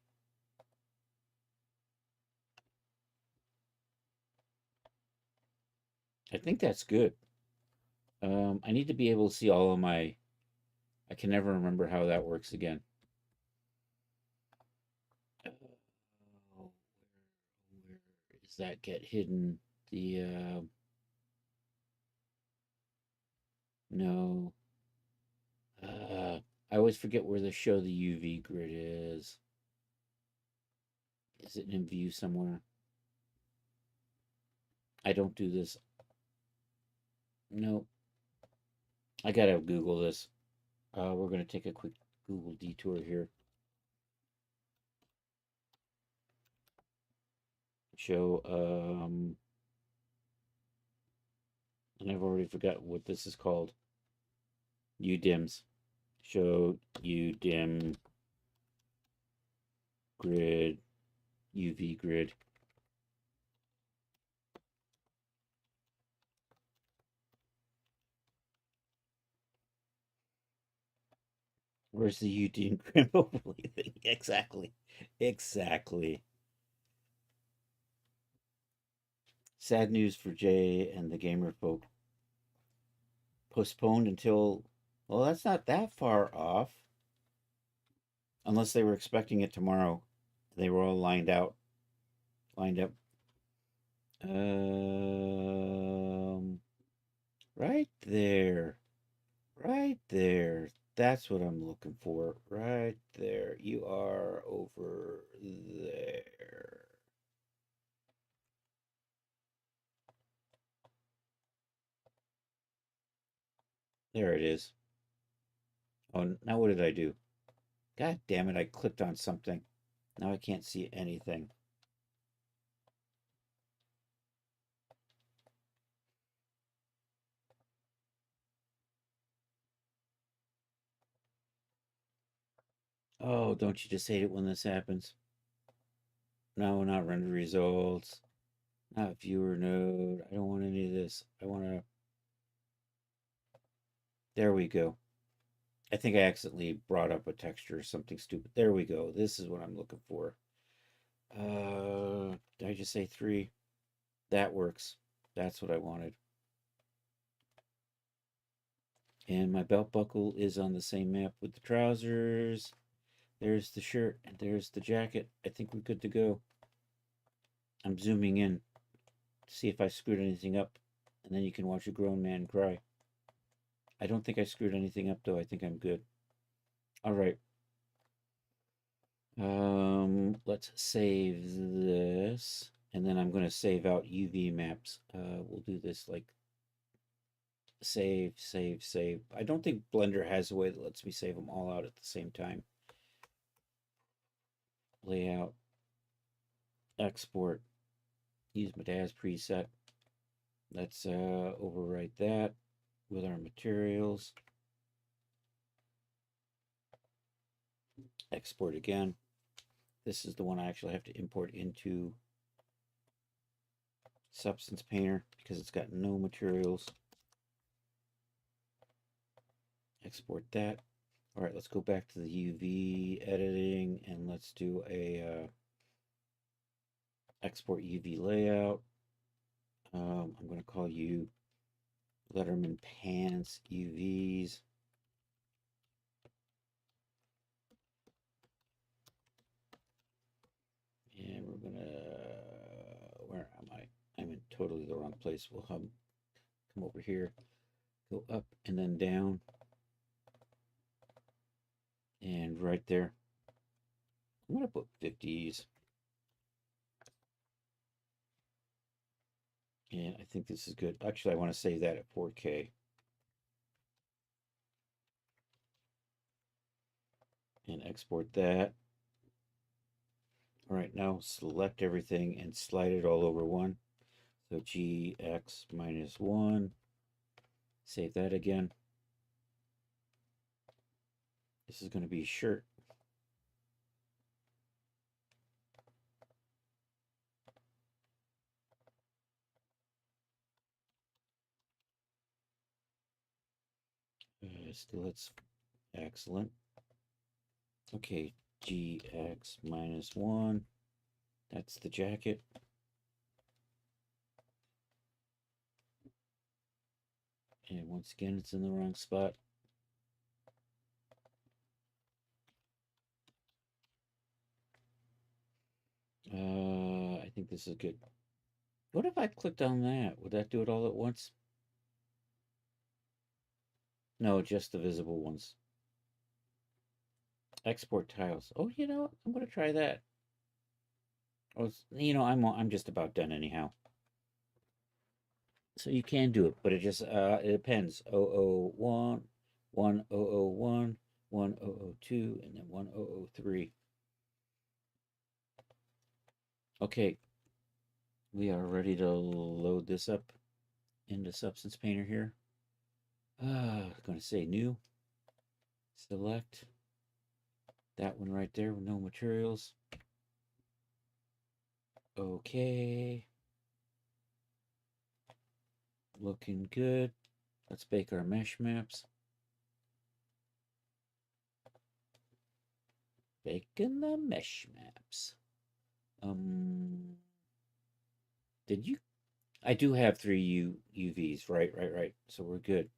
I think that's good. I need to be able to see all of my. I can never remember how that works again. Oh, where does that get hidden? The no. I always forget where the show the UV grid is. Is it in view somewhere? I don't do this. No, I gotta Google this. We're gonna take a quick Google detour here. Show, and I've already forgotten what this is called. UDIMs. Show UDIM grid, UV grid. Where's the UDIM grid overlay thing? Exactly. Exactly. Sad news for Jay and the gamer folk. Postponed until, well, that's not that far off. Unless they were expecting it tomorrow. They were all lined up. Um, right there, right there. That's what I'm looking for. Right there. You are over there. There it is. Oh, now what did I do? God damn it, I clicked on something. Now I can't see anything. Oh, don't you just hate it when this happens? No, not render results. Not viewer node. I don't want any of this. I want to. There we go. I think I accidentally brought up a texture or something stupid. There we go. This is what I'm looking for. Did I just say 3? That works. That's what I wanted. And my belt buckle is on the same map with the trousers. There's the shirt and there's the jacket. I think we're good to go. I'm zooming in to see if I screwed anything up, and then you can watch a grown man cry. I don't think I screwed anything up though. I think I'm good. All right. Let's save this, and then I'm going to save out UV maps. We'll do this like save, save, save. I don't think Blender has a way that lets me save them all out at the same time. Layout, export, use my dad's preset. Let's overwrite that with our materials. Export again. This is the one I actually have to import into Substance Painter because it's got no materials. Export that. All right, let's go back to the UV editing and let's do a export UV layout. I'm going to call you Letterman Pants UVs. And we're going to, where am I? I'm in totally the wrong place. We'll come over here, go up and then down. And right there, I'm going to put 50s. And I think this is good. Actually, I want to save that at 4K. And export that. All right, now select everything and slide it all over one. So GX -1. Save that again. This is going to be shirt. Still, it's excellent. Okay, GX -1. That's the jacket. And once again, it's in the wrong spot. I think this is good. What if I clicked on that? Would that do it all at once? No, just the visible ones. Export tiles. Oh, you know, I'm going to try that. Oh, you know, I'm just about done anyhow. So you can do it, but it just it depends. 001, 1001, 1002, and then 1003. Okay, we are ready to load this up into Substance Painter here. I'm going to say new. Select that one right there with no materials. Okay. Looking good. Let's bake our mesh maps. Baking the mesh maps. Did you? I do have 3 UVs. Right. So we're good.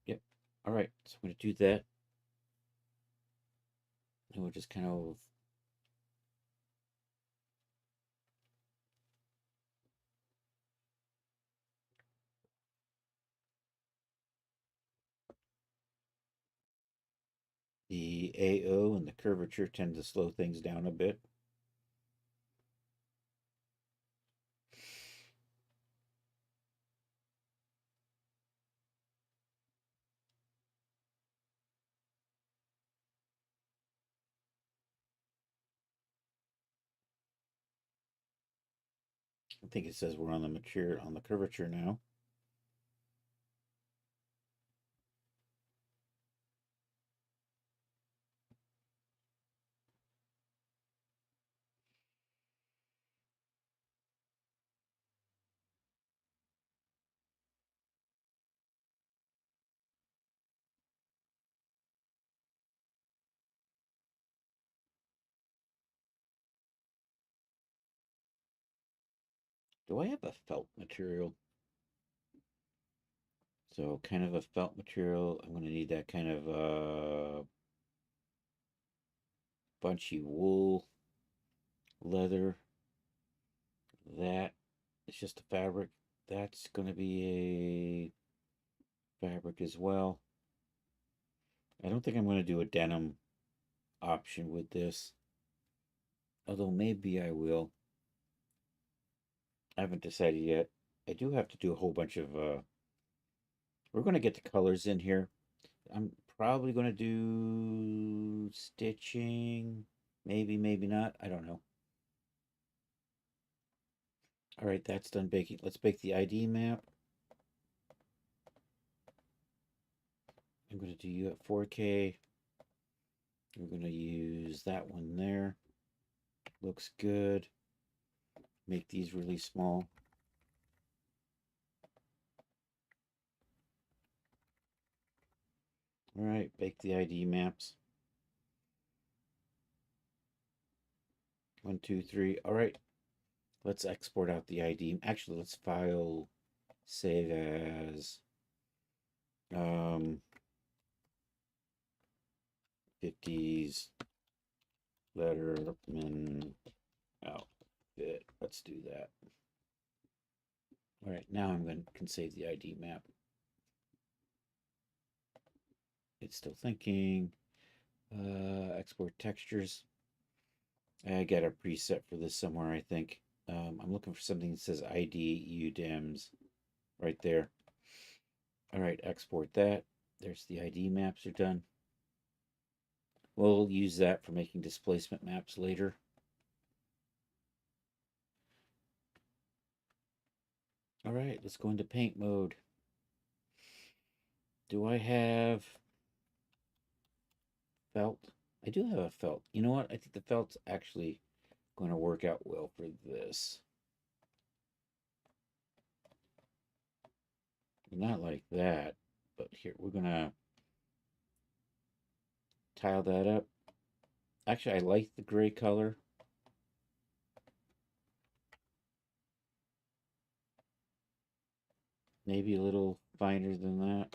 Yep. All right. So I'm going to do that. And we'll just kind of the AO and the curvature tend to slow things down a bit. I think it says we're on the curvature now. Do I have a felt material? So kind of a felt material. I'm going to need that kind of bunchy wool, leather. That is just a fabric. That's going to be a fabric as well. I don't think I'm going to do a denim option with this. Although maybe I will. I haven't decided yet. I do have to do a whole bunch of we're going to get the colors in here. I'm probably going to do stitching. Maybe, maybe not. I don't know. All right, that's done baking. Let's bake the ID map. I'm going to do you at 4K. We're going to use that one there. Looks good. Make these really small. All right, bake the ID maps. 1, 2, 3. All right, let's export out the ID. Actually, let's file, save as 50s Letterman outfit. Let's do that. All right, now can save the ID map. It's still thinking. Export textures. I got a preset for this somewhere, I think. I'm looking for something that says ID UDEMS right there. All right, export that. There's the ID maps are done. We'll use that for making displacement maps later. All right, let's go into paint mode. Do I have felt? I do have a felt. You know what? I think the felt's actually going to work out well for this. Not like that, but here we're going to tile that up. Actually, I like the gray color. Maybe a little finer than that.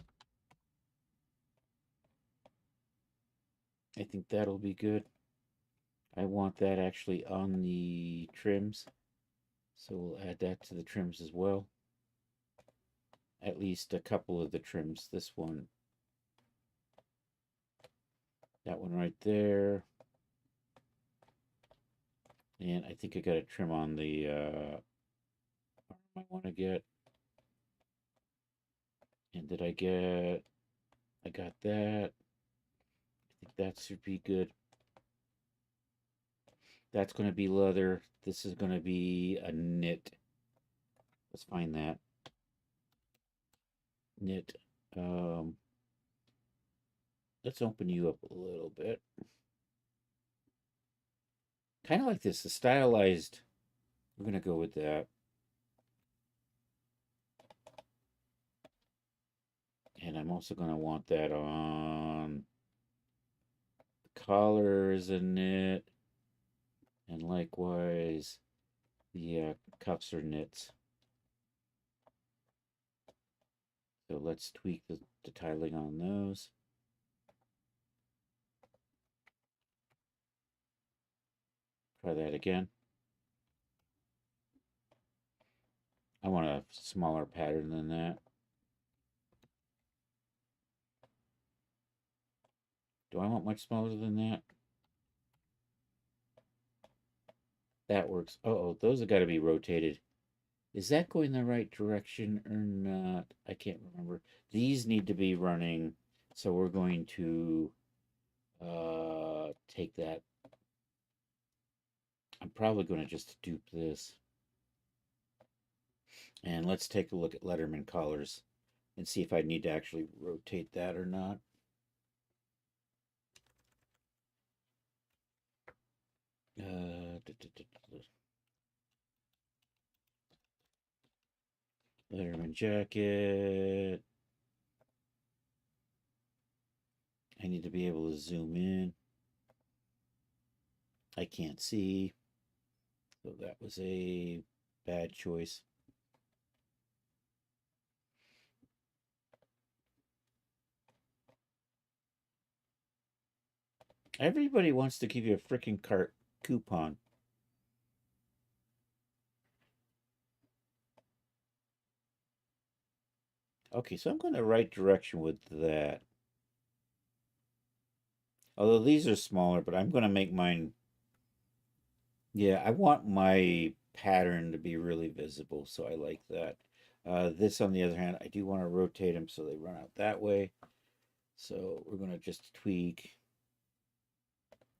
I think that'll be good. I want that actually on the trims. So we'll add that to the trims as well. At least a couple of the trims. This one. That one right there. And I think I got a trim on the arm I want to get. And did I get... I got that. I think that should be good. That's going to be leather. This is going to be a knit. Let's find that. Knit. Let's open you up a little bit. Kind of like this, the stylized. We're going to go with that. And I'm also going to want that on the collar is a knit. And likewise, the cuffs are knits. So let's tweak the tiling on those. Try that again. I want a smaller pattern than that. Do I want much smaller than that? That works. Oh, those have got to be rotated. Is that going the right direction or not? I can't remember. These need to be running, so we're going to take that. I'm probably going to just dupe this. And let's take a look at Letterman collars and see if I need to actually rotate that or not. Letterman jacket. I need to be able to zoom in. I can't see. So that was a bad choice. Everybody wants to give you a freaking cart coupon. Okay, so I'm going the right direction with that. Although these are smaller, but I'm going to make mine. Yeah, I want my pattern to be really visible, so I like that. This, on the other hand, I do want to rotate them so they run out that way. So we're going to just tweak.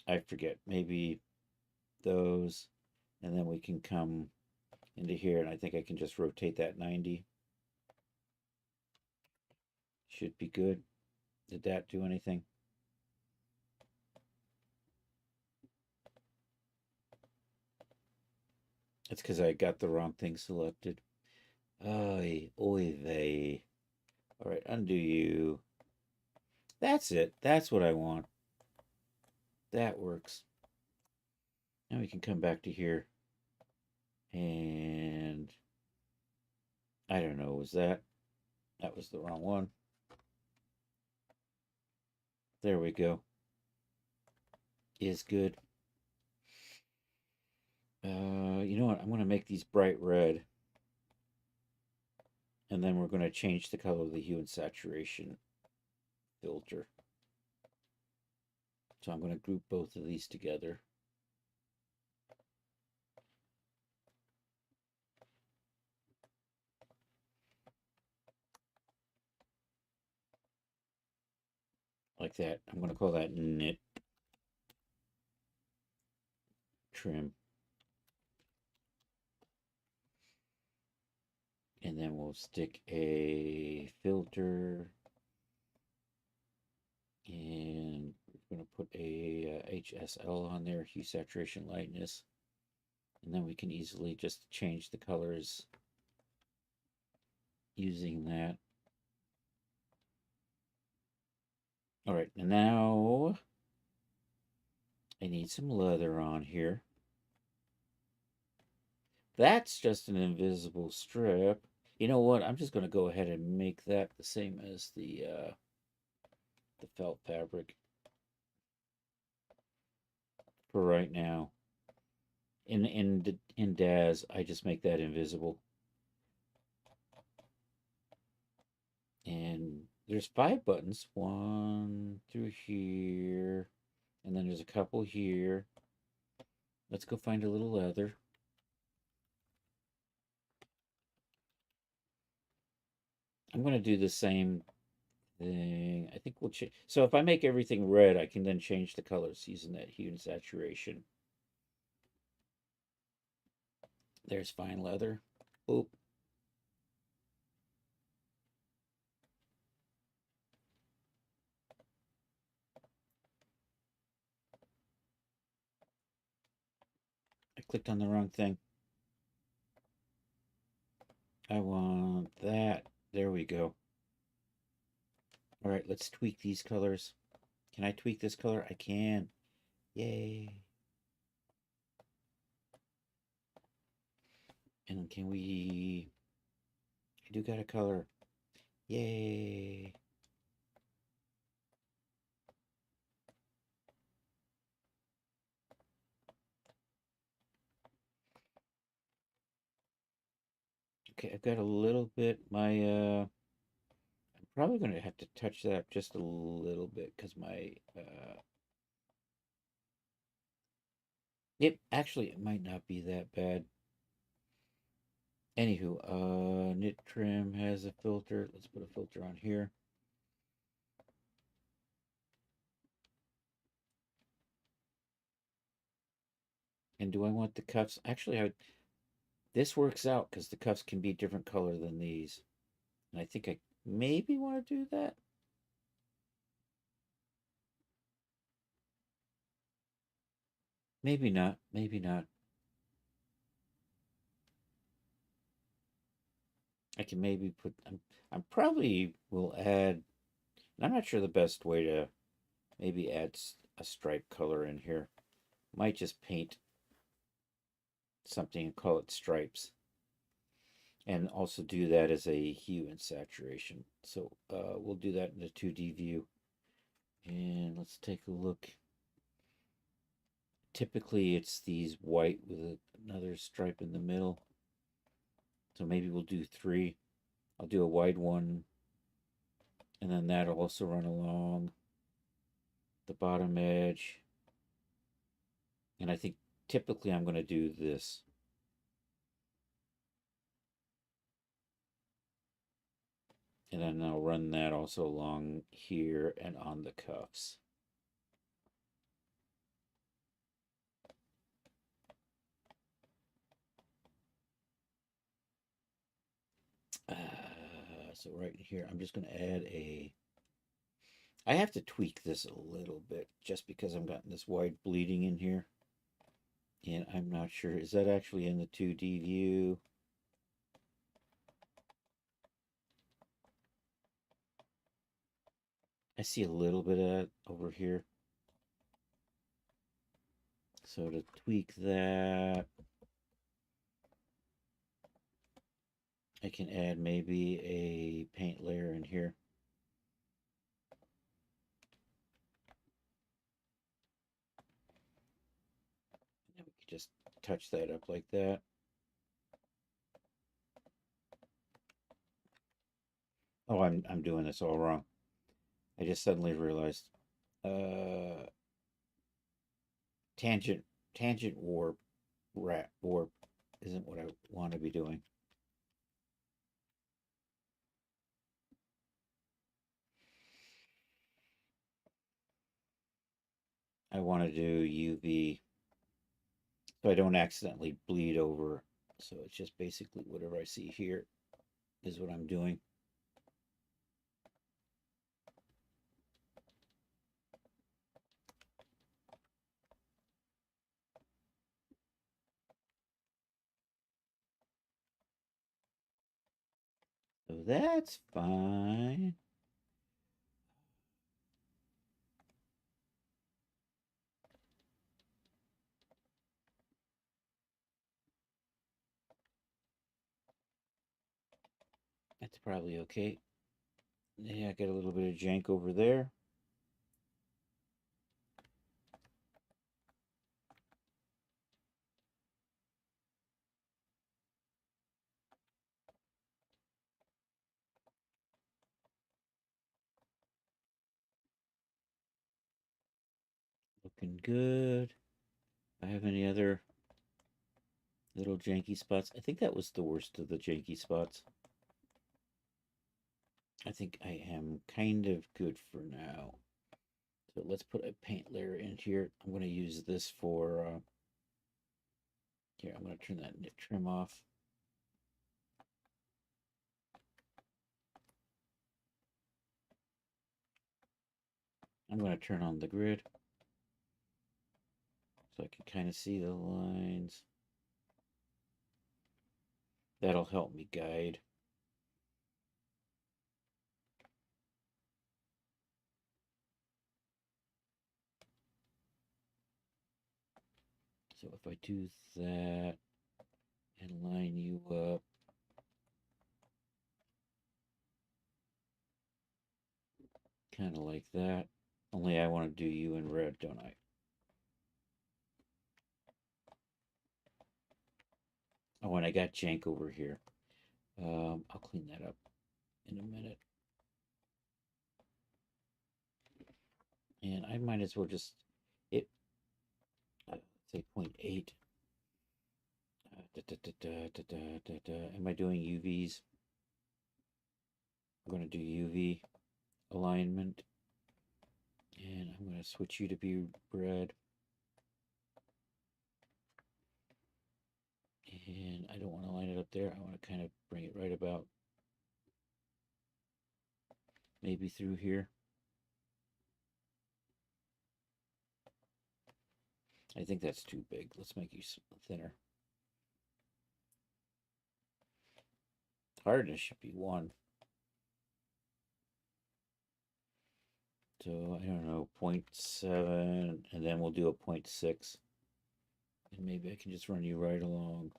I forget, maybe those, and then we can come into here, and I think I can just rotate that 90. Should be good. Did that do anything? It's because I got the wrong thing selected. Oy, oy vey. All right, undo you. That's it. That's what I want. That works. Now we can come back to here. And I don't know, was that? That was the wrong one. There we go. Is good. You know what? I'm going to make these bright red. And then we're going to change the color of the hue and saturation filter. So I'm going to group both of these together. Like that. I'm going to call that knit trim. And then we'll stick a filter. And we're going to put a HSL on there, hue, saturation, lightness. And then we can easily just change the colors using that. All right, and now I need some leather on here. That's just an invisible strip. You know what? I'm just going to go ahead and make that the same as the felt fabric for right now. In DAZ, I just make that invisible. And there's 5 buttons. 1 through here, and then there's a couple here. Let's go find a little leather. I'm going to do the same thing. I think we'll change. So if I make everything red, I can then change the colors using that hue and saturation. There's fine leather. Oop. I clicked on the wrong thing. I want that. There we go. All right, let's tweak these colors. Can I tweak this color? I can. Yay. And can we... I do got a color. Yay. Okay, I've got a little bit. I'm probably going to have to touch that up just a little bit because my... it might not be that bad. Anywho, knit trim has a filter. Let's put a filter on here. And do I want the cuffs? Actually, this works out because the cuffs can be different color than these. And I think I maybe want to do that. Maybe not. Maybe not. I can maybe put. I'm probably will add. I'm not sure the best way to maybe add a stripe color in here. Might just paint something and call it stripes. And also do that as a hue and saturation. So we'll do that in the 2D view. And let's take a look. typically it's these white with another stripe in the middle. So maybe we'll do 3. I'll do a wide one, and then that'll also run along the bottom edge. And I think typically I'm going to do this. And then I'll run that also along here and on the cuffs. So right here, I'm just going to add a... I have to tweak this a little bit just because I'm gotten this white bleeding in here. And I'm not sure, is that actually in the 2D view? I see a little bit of that over here. So to tweak that, I can add maybe a paint layer in here. And we can just touch that up like that. Oh, I'm doing this all wrong. I just suddenly realized tangent warp isn't what I want to be doing. I want to do UV so I don't accidentally bleed over. So it's just basically whatever I see here is what I'm doing. So that's fine. That's probably okay. Yeah, I got a little bit of jank over there. Looking good. I have any other little janky spots? I think that was the worst of the janky spots. I think I am kind of good for now. So let's put a paint layer in here. I'm going to use this for, here, I'm going to turn that knit trim off. I'm going to turn on the grid so I can kind of see the lines. That'll help me guide. So if I do that and line you up, kind of like that. Only I want to do you in red, don't I? Oh, and I got jank over here. I'll clean that up in a minute. And I might as well just say 0.8. Am I doing UVs? I'm going to do UV alignment. And I'm going to switch you to be red. And I don't want to line it up there. I want to kind of bring it right about maybe through here. I think that's too big. Let's make you thinner. Hardness should be 1. So I don't know, 0.7, and then we'll do a 0.6. And maybe I can just run you right along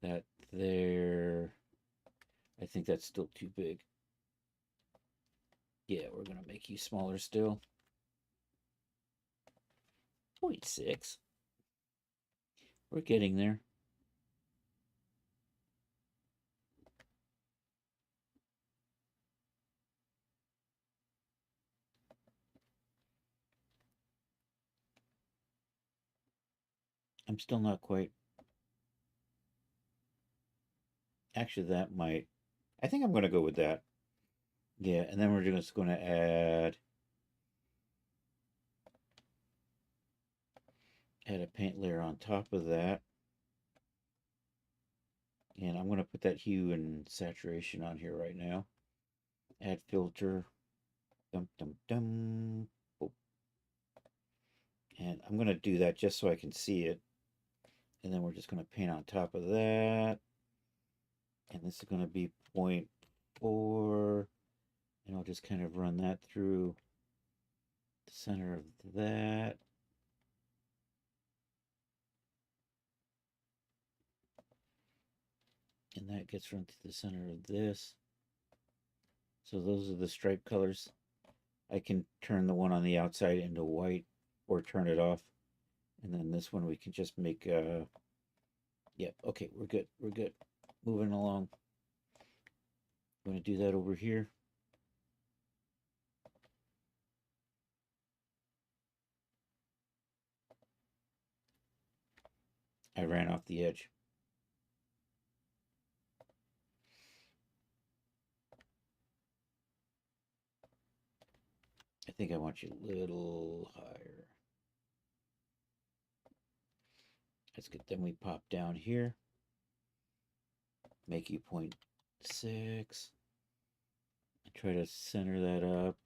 that there. I think that's still too big. Yeah, we're going to make you smaller still. 0.6. We're getting there. I'm still not quite. Actually, that might. I think I'm going to go with that. Yeah, and then we're just going to add a paint layer on top of that. And I'm going to put that hue and saturation on here right now. Add filter. Dum dum dum. Oh. And I'm going to do that just so I can see it. And then we're just going to paint on top of that. And this is going to be 0.4. And I'll just kind of run that through the center of that. And that gets run through the center of this. So those are the stripe colors. I can turn the one on the outside into white or turn it off. And then this one we can just make, yeah, okay, we're good. We're good. Moving along. I'm going to do that over here. I ran off the edge. I think I want you a little higher. That's good. Then we pop down here. Make you 0.6. Try to center that up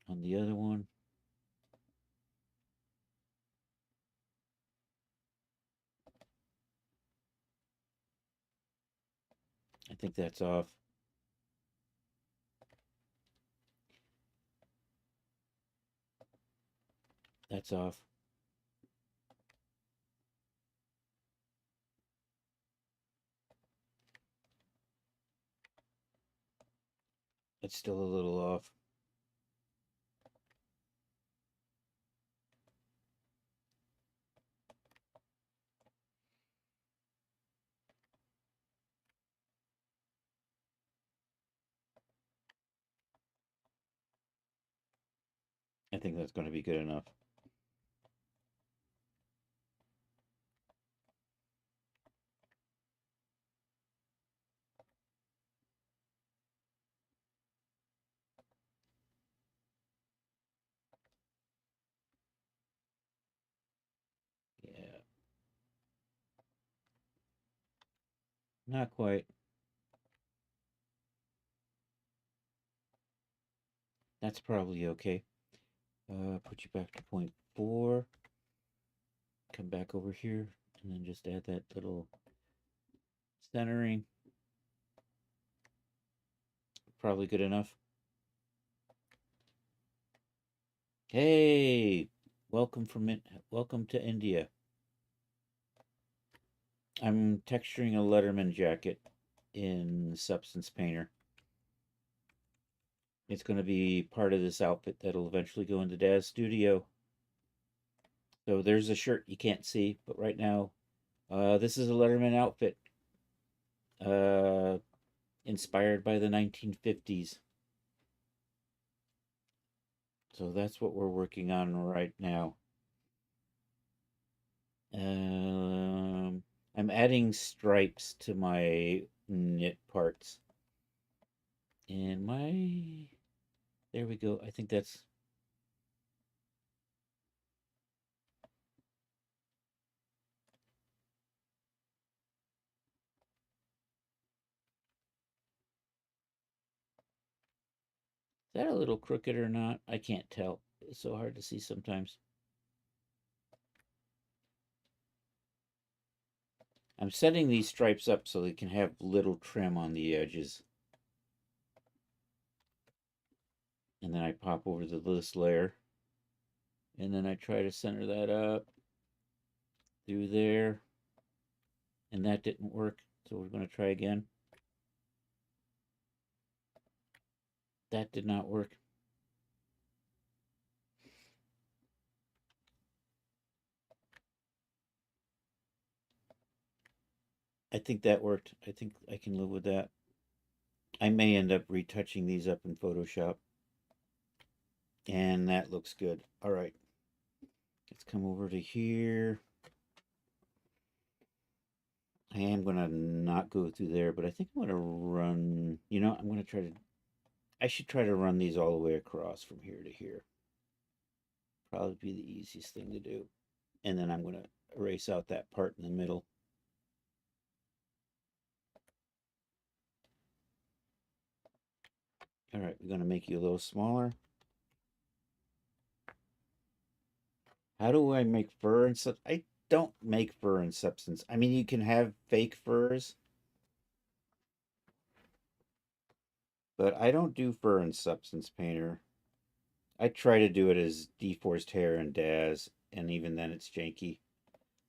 on the other one. I think that's off. That's off. It's still a little off. I think that's going to be good enough. Yeah. Not quite. That's probably okay. Put you back to 0.4. Come back over here and then just add that little centering. Probably good enough. Hey, welcome to India. I'm texturing a Letterman jacket in Substance Painter. It's going to be part of this outfit that'll eventually go into Dad's studio. So there's a shirt you can't see, but right now, this is a Letterman outfit, uh, inspired by the 1950s. So that's what we're working on right now. I'm adding stripes to my knit parts. And there we go. I think that's, is that a little crooked or not? I can't tell. It's so hard to see sometimes. I'm setting these stripes up so they can have little trim on the edges. And then I pop over to this layer. And then I try to center that up through there. And that didn't work. So we're going to try again. That did not work. I think that worked. I think I can live with that. I may end up retouching these up in Photoshop. And that looks good. All right. Let's come over to here. I am going to not go through there, but I think I'm going to run, I'm going to try to, I should try to run these all the way across from here to here. Probably be the easiest thing to do. And then I'm going to erase out that part in the middle. All right, we're going to make you a little smaller. How do I make fur and such? I don't make fur and substance. I mean, you can have fake furs, but I don't do fur and substance painter. I try to do it as deforced hair and DAZ, and even then it's janky.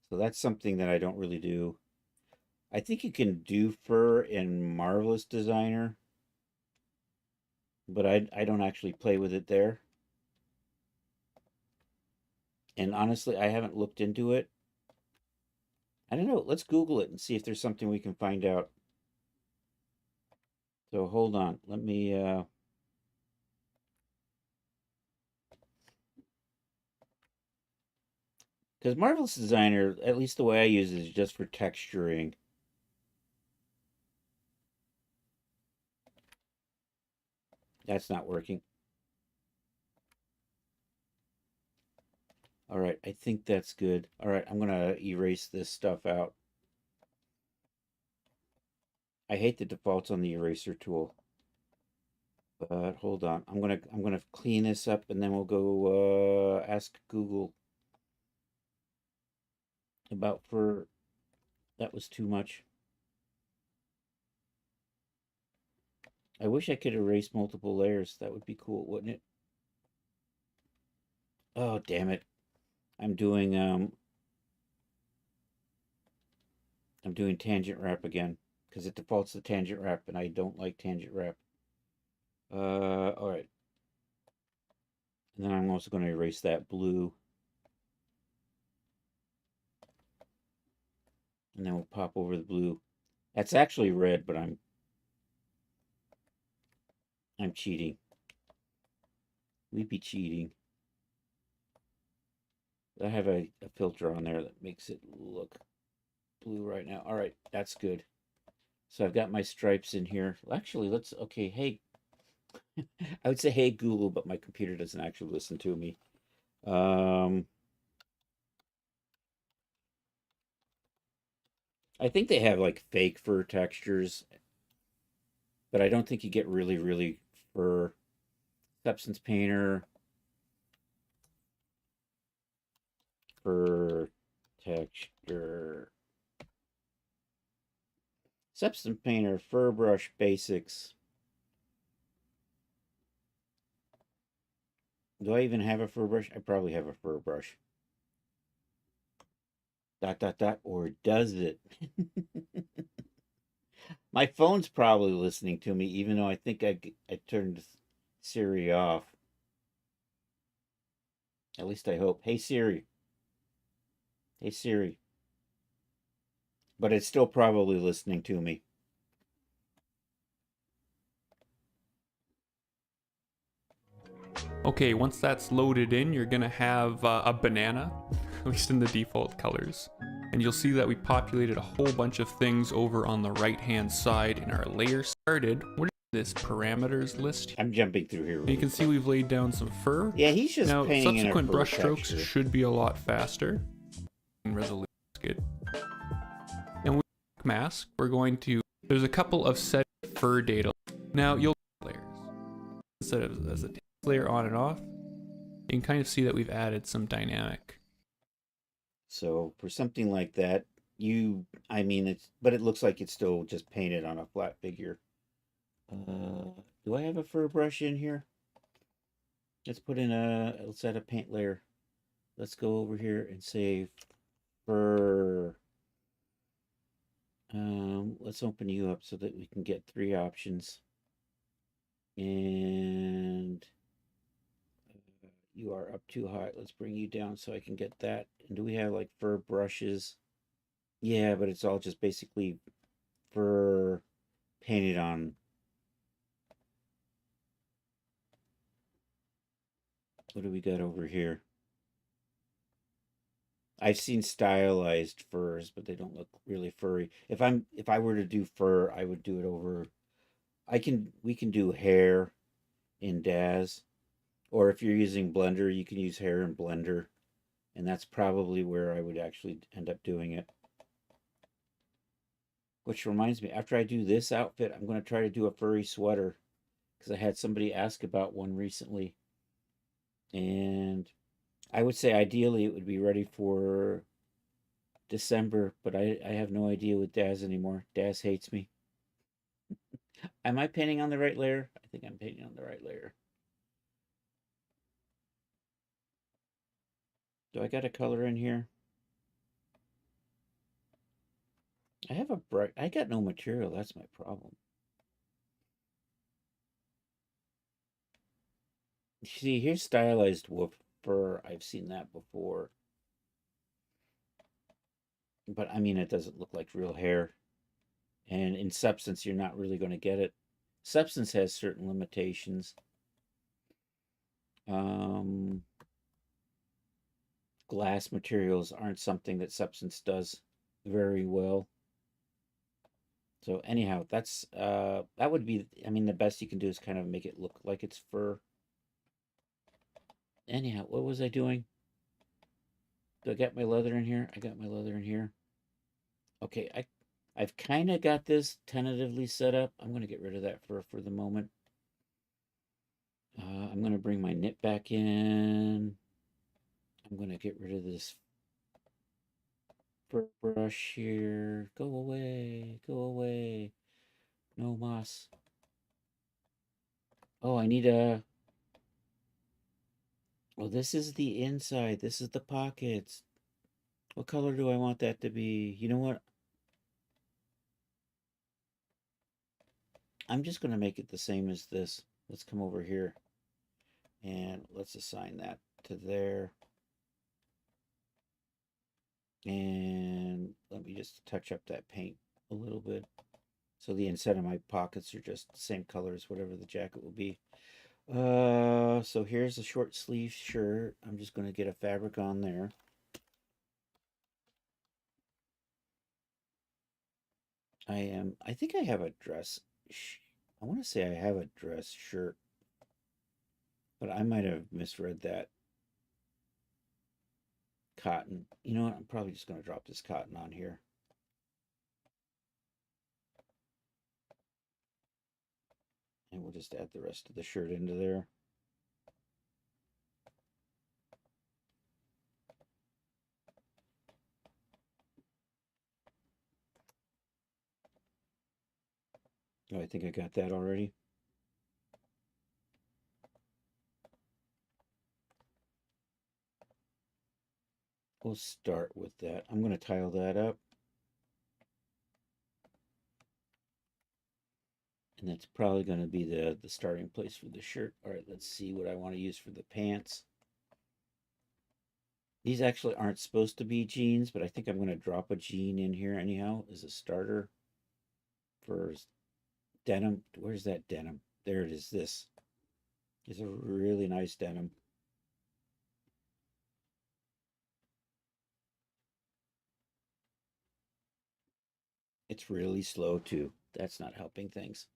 So that's something that I don't really do. I think you can do fur in Marvelous Designer, but I don't actually play with it there. And honestly, I haven't looked into it. I don't know. Let's Google it and see if there's something we can find out. So hold on. Let me because Marvelous Designer, at least the way I use it, is just for texturing. That's not working. All right, I think that's good. All right, I'm gonna erase this stuff out. I hate the defaults on the eraser tool. But hold on. I'm gonna clean this up and then we'll go ask Google about fur. That was too much. I wish I could erase multiple layers. That would be cool, wouldn't it? Oh, damn it. I'm doing tangent wrap again because it defaults to tangent wrap and I don't like tangent wrap. All right. And then I'm also going to erase that blue. And then we'll pop over the blue. That's actually red, but I'm cheating. We'd be cheating. I have a filter on there that makes it look blue right now. All right, that's good. So I've got my stripes in here. Actually, okay, hey, I would say hey Google, but my computer doesn't actually listen to me. I think they have like fake fur textures, but I don't think you get really, really fur. Substance painter, fur texture. Substance painter, fur brush basics. Do I even have a fur brush? I probably have a fur brush. ... Or does it? My phone's probably listening to me, even though I think I turned Siri off. At least I hope. Hey Siri. Hey Siri. But it's still probably listening to me. Okay, once that's loaded in, you're gonna have a banana, at least in the default colors. And you'll see that we populated a whole bunch of things over on the right-hand side in our layer started. What is this parameters list? I'm jumping through here. You can see we've laid down some fur. Yeah, he's just now, painting in a subsequent fur brush strokes texture. should be a lot faster. Resolution is good. And with mask, we're going to, there's a couple of set fur data. Now, you'll layers. Instead of as a layer on and off, you can kind of see that we've added some dynamic. So for something like that, but it looks like it's still just painted on a flat figure. Do I have a fur brush in here? Let's add a paint layer. Let's go over here and say fur. Let's open you up so that we can get 3 options. And you are up too high. Let's bring you down so I can get that. And do we have like fur brushes? Yeah, but it's all just basically fur painted on. What do we got over here? I've seen stylized furs, but they don't look really furry. If I were to do fur, I would do it over. We can do hair in Daz, or if you're using Blender, you can use hair in Blender, and that's probably where I would actually end up doing it. Which reminds me, after I do this outfit, I'm going to try to do a furry sweater because I had somebody ask about one recently, and I would say ideally it would be ready for December, but I have no idea with Daz anymore. Daz hates me. Am I painting on the right layer? I think I'm painting on the right layer. Do I got a color in here? I have a bright. I got no material. That's my problem. See, here's stylized wolf fur. I've seen that before. But I mean, it doesn't look like real hair. And in substance, you're not really going to get it. Substance has certain limitations. Um, Glass materials aren't something that substance does very well. So anyhow, that would be. I mean, the best you can do is kind of make it look like it's fur. Anyhow, what was I doing? Do I get my leather in here? I got my leather in here. Okay, I've kind of got this tentatively set up. I'm going to get rid of that fur for the moment. I'm going to bring my knit back in. I'm going to get rid of this fur brush here. Go away. Go away. No moss. Oh, I need a... Oh, this is the inside. This is the pockets. What color do I want that to be? You know what? I'm just going to make it the same as this. Let's come over here and let's assign that to there. And let me just touch up that paint a little bit. So the inside of my pockets are just the same color as whatever the jacket will be. So here's a short sleeve shirt. I'm just going to get a fabric on there. I think I have a dress. I want to say I have a dress shirt, but I might have misread that. Cotton. You know what? I'm probably just going to drop this cotton on here. And we'll just add the rest of the shirt into there. Oh, I think I got that already. We'll start with that. I'm going to tile that up. And that's probably going to be the starting place for the shirt. All right, let's see what I want to use for the pants. These actually aren't supposed to be jeans, but I think I'm going to drop a jean in here anyhow as a starter for denim. Where's that denim? There it is. This is a really nice denim. It's really slow too. That's not helping things.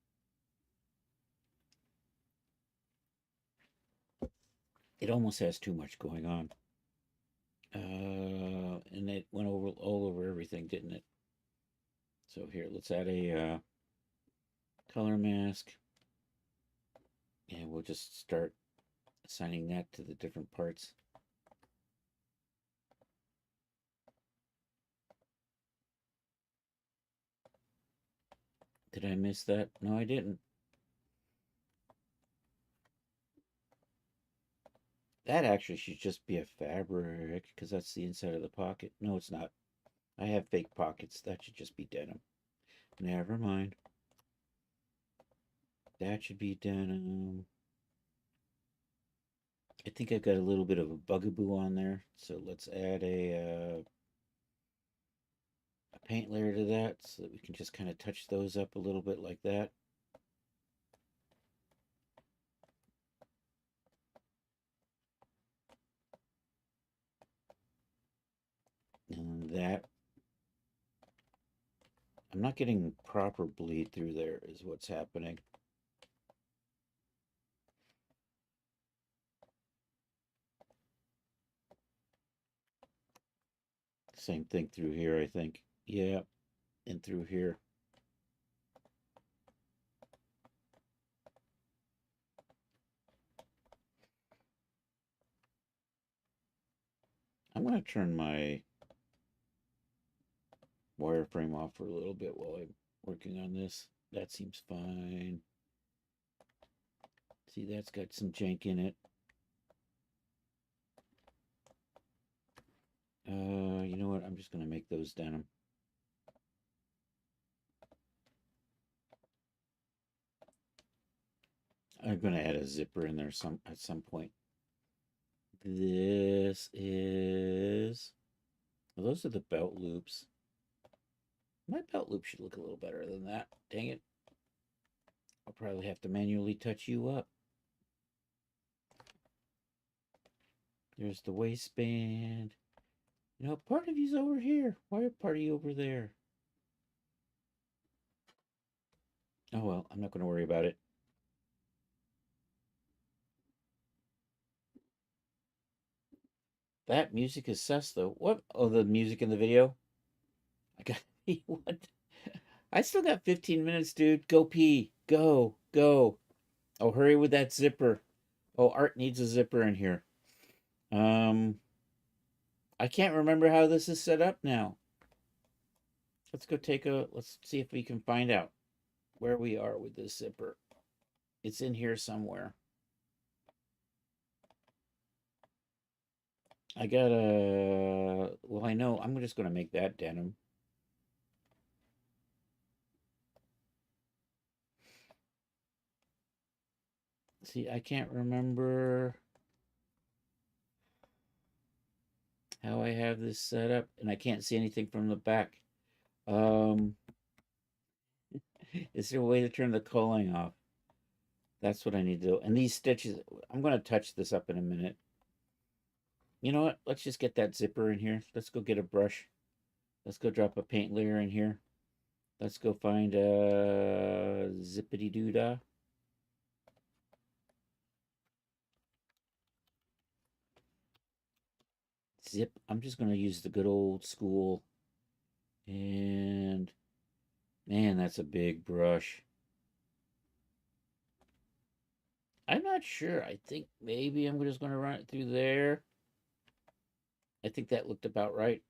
It almost has too much going on. And it went over all over everything, didn't it? So here, let's add a color mask. And we'll just start assigning that to the different parts. Did I miss that? No, I didn't. That actually should just be a fabric because that's the inside of the pocket. No, it's not. I have fake pockets. That should just be denim. Never mind. That should be denim. I think I've got a little bit of a bugaboo on there. So let's add a paint layer to that so that we can just kind of touch those up a little bit like that. And that, I'm not getting proper bleed through there is what's happening. Same thing through here, I think. Yeah, and through here. I'm going to turn my wireframe off for a little bit while I'm working on this. That seems fine. See, that's got some jank in it. You know what? I'm just going to make those denim. I'm going to add a zipper in there at some point. This is... Well, those are the belt loops. My belt loop should look a little better than that. Dang it. I'll probably have to manually touch you up. There's the waistband. You know, part of you's over here. Why are part of you over there? Oh well, I'm not going to worry about it. That music is sus, though. What? Oh, the music in the video? I got what? I still got 15 minutes, dude. Go pee. Go. Go. Oh, hurry with that zipper. Oh, Art needs a zipper in here. I can't remember how this is set up now. Let's see if we can find out where we are with this zipper. It's in here somewhere. Well, I know, I'm just going to make that denim. See, I can't remember how I have this set up, and I can't see anything from the back. Is there a way to turn the culling off? That's what I need to do. And these stitches, I'm going to touch this up in a minute. You know what? Let's just get that zipper in here. Let's go get a brush. Let's go drop a paint layer in here. Let's go find a zippity doo dah. Zip. I'm just going to use the good old school. And man, that's a big brush. I'm not sure. I think maybe I'm just going to run it through there. I think that looked about right.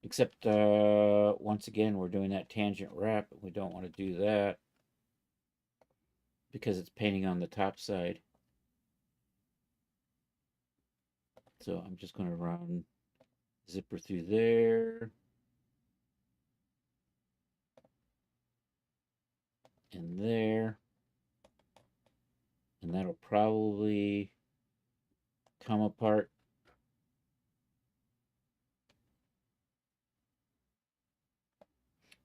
Except, once again, we're doing that tangent wrap. We don't want to do that because it's painting on the top side. So I'm just going to run zipper through there. And there. And that'll probably come apart.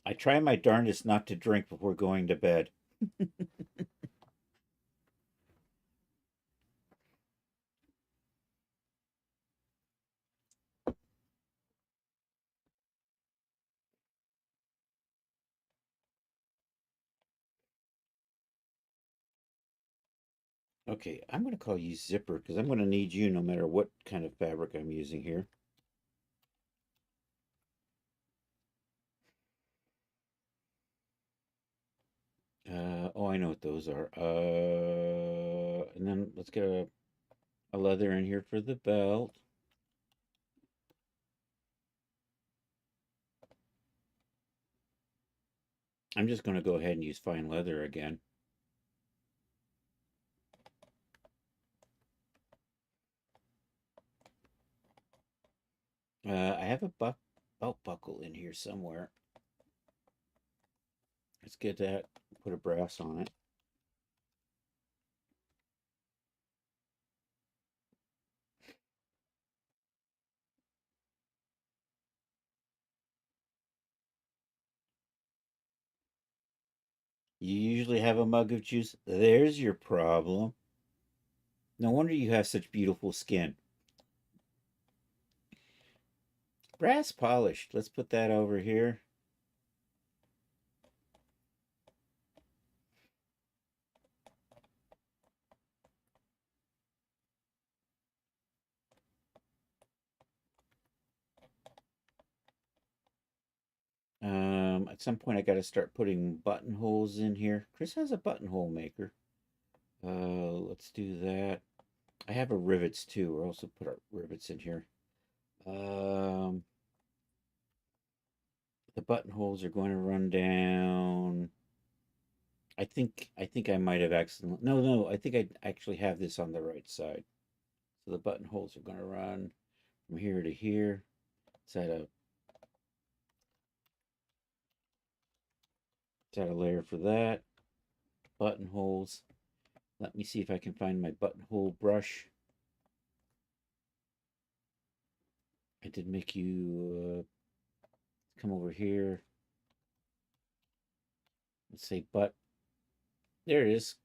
I try my darndest not to drink before going to bed. Okay, I'm going to call you zipper because I'm going to need you no matter what kind of fabric I'm using here. Oh, I know what those are. And then let's get a leather in here for the belt. I'm just going to go ahead and use fine leather again. I have a belt buckle in here somewhere. Let's get that, put a brass on it. You usually have a mug of juice. There's your problem. No wonder you have such beautiful skin. Brass polished. Let's put that over here. At some point I got to start putting buttonholes in here. Chris has a buttonhole maker. Let's do that. I have a rivets too. We'll also put our rivets in here. Um, the buttonholes are going to run down. I think I might have accidentally. No, I think I actually have this on the right side. So the buttonholes are going to run from here to here. Set a layer for that. Buttonholes. Let me see if I can find my buttonhole brush. I did make you come over here. Let's say butt. There it is.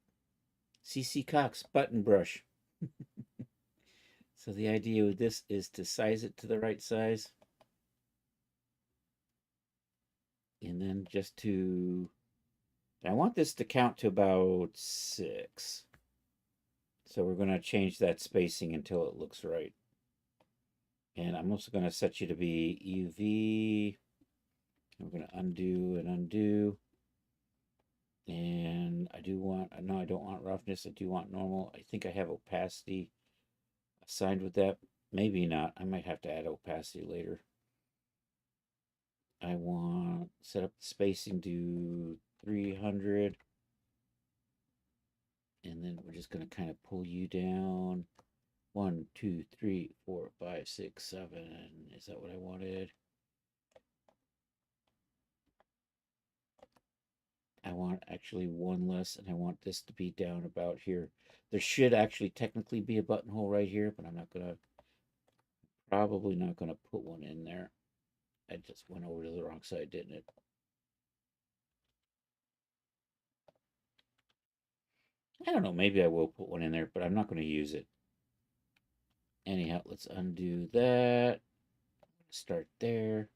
CC Cox button brush. So the idea with this is to size it to the right size. And then just to, I want this to count to about 6. So we're going to change that spacing until it looks right. And I'm also going to set you to be UV. We're going to undo and undo. And I do want, no, I don't want roughness. I do want normal. I think I have opacity assigned with that. Maybe not. I might have to add opacity later. I want set up the spacing to 300. And then we're just going to kind of pull you down. 1, 2, 3, 4, 5, 6, 7. Is that what I wanted? I want actually one less, and I want this to be down about here. There should actually technically be a buttonhole right here, but I'm not going to, probably not going to put one in there. I just went over to the wrong side, didn't it? I don't know, maybe I will put one in there, but I'm not going to use it. Anyhow, let's undo that. Start there.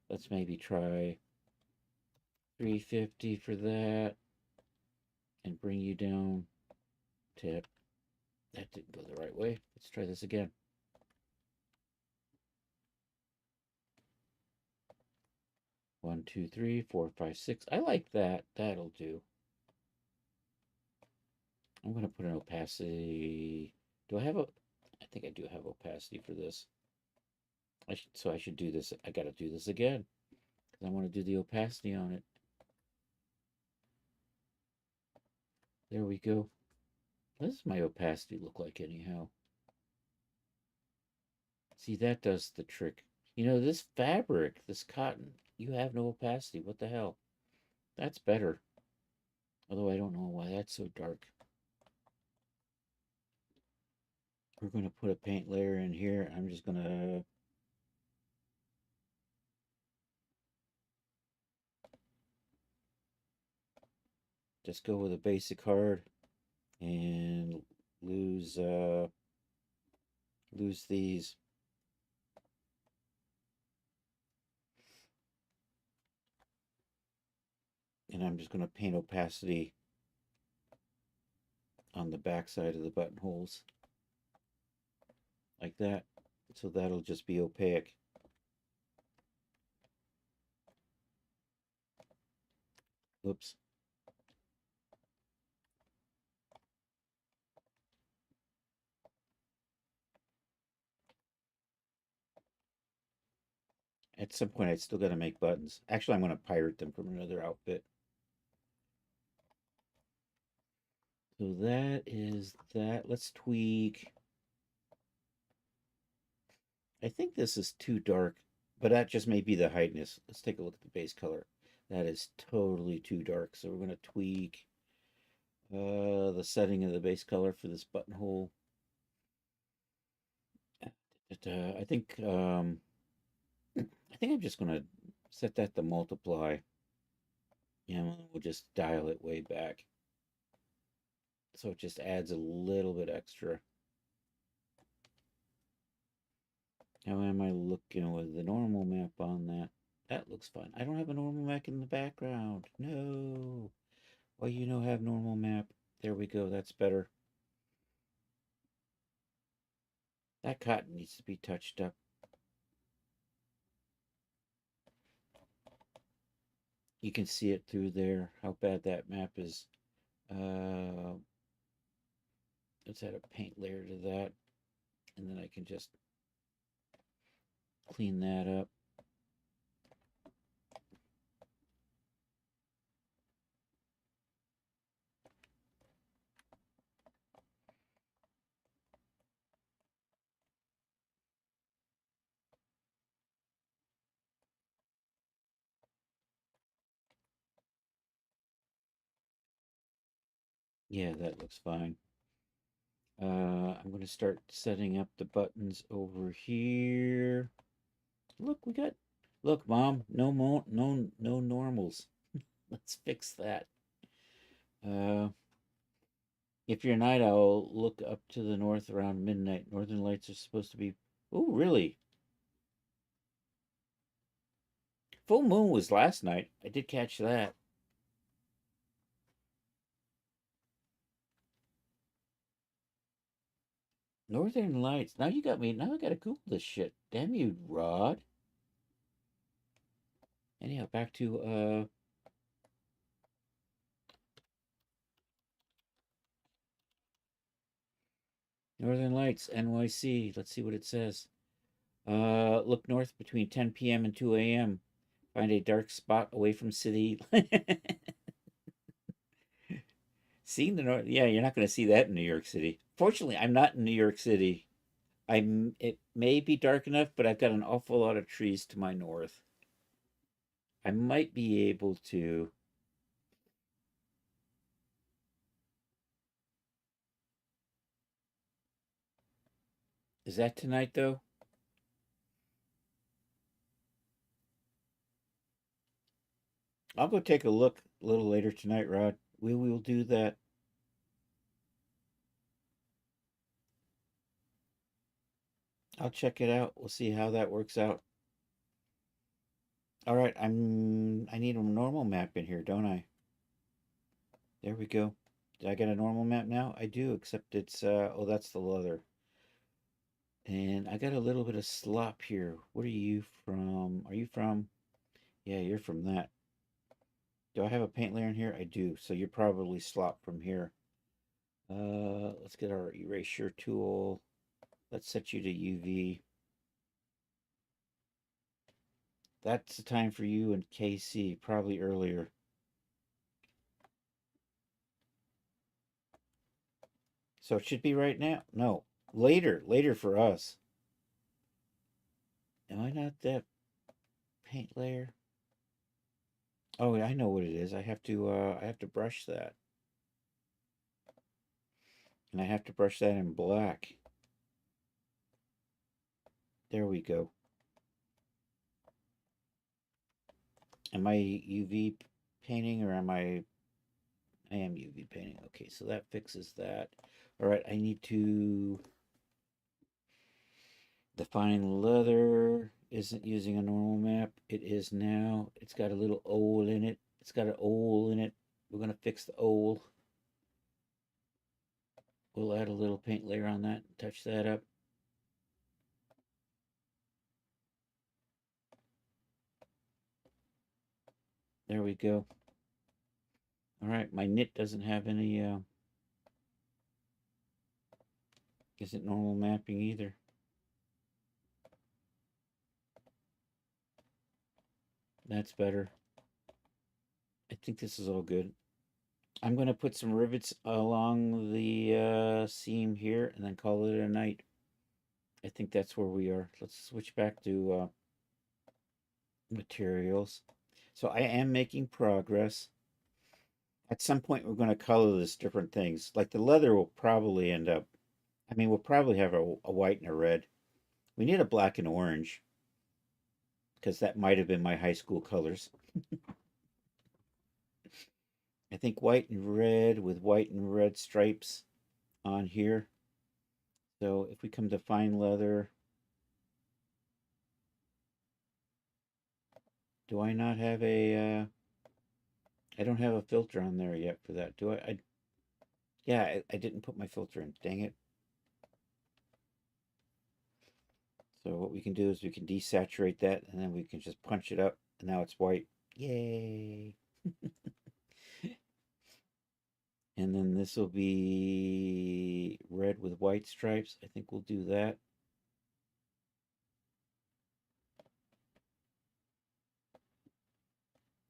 Let's maybe try 350 for that and bring you down to, that didn't go the right way. Let's try this again. One, two, three, four, five, six. I like that. That'll do. I'm going to put an opacity. Do I have a, I think I do have opacity for this. So I should do this. I got to do this again because I want to do the opacity on it. There we go. What does my opacity look like anyhow? See, that does the trick. You know, this fabric, this cotton, you have no opacity. What the hell? That's better. Although I don't know why that's so dark. We're going to put a paint layer in here. I'm just going to just go with a basic hard and lose lose these. And I'm just going to paint opacity on the back side of the buttonholes like that. So that'll just be opaque. Oops. At some point, I still got to make buttons. Actually, I'm going to pirate them from another outfit. So that is that. Let's tweak. I think this is too dark, but that just may be the heightness. Let's take a look at the base color. That is totally too dark. So we're going to tweak the setting of the base color for this buttonhole. I think I think I'm just going to set that to multiply. And we'll just dial it way back. So it just adds a little bit extra. How am I looking with the normal map on that? That looks fine. I don't have a normal map in the background. No. Well, have normal map. There we go. That's better. That cotton needs to be touched up. You can see it through there, how bad that map is. Uh, let's add a paint layer to that. And then I can just clean that up. Yeah, that looks fine. I'm going to start setting up the buttons over here. Look, look, Mom, no normals. Let's fix that. Uh, if you're a night owl, look up to the north around midnight. Northern lights are supposed to be. Oh, really? Full moon was last night. I did catch that. Northern lights. Now you got me. Now I gotta Google this shit. Damn you, Rod. Anyhow, back to Northern Lights, NYC. Let's see what it says. Look north between 10 p.m. and 2 a.m. Find a dark spot away from city. Seeing the north, yeah, you're not going to see that in New York City. Fortunately, I'm not in New York City. It may be dark enough, but I've got an awful lot of trees to my north. I might be able to. Is that tonight though? I'll go take a look a little later tonight, Rod. We will do that. I'll check it out. We'll see how that works out. All right, I need a normal map in here, don't I? There we go. Did I get a normal map now? I do, except it's oh, that's the leather. And I got a little bit of slop here. What are you from? Are you from? Yeah, you're from that. Do I have a paint layer in here? I do. So you're probably slop from here. Let's get our erasure tool. Let's set you to UV. That's the time for you and KC, probably earlier. So it should be right now. No, later for us. Am I not that paint layer? Oh, I know what it is. I have to brush that. And I have to brush that in black. There we go. Am I UV painting or am I am UV painting. Okay, so that fixes that. All right, I need to define leather. Isn't using a normal map. It is now. It's got a little hole in it. It's got an hole in it. We're going to fix the hole. We'll add a little paint layer on that. Touch that up. There we go. All right, my knit doesn't have any, isn't normal mapping either. That's better. I think this is all good. I'm going to put some rivets along the seam here and then call it a night. I think that's where we are. Let's switch back to materials. So I am making progress. At some point, we're going to color this different things. Like the leather will probably end up, I mean, we'll probably have a white and a red. We need a black and orange because that might have been my high school colors. I think white and red with white and red stripes on here. So if we come to fine leather, do I not have a, I don't have a filter on there yet for that, do I? Yeah, I didn't put my filter in, dang it. So what we can do is we can desaturate that and then we can just punch it up and now it's white. Yay. And then this will be red with white stripes. I think we'll do that.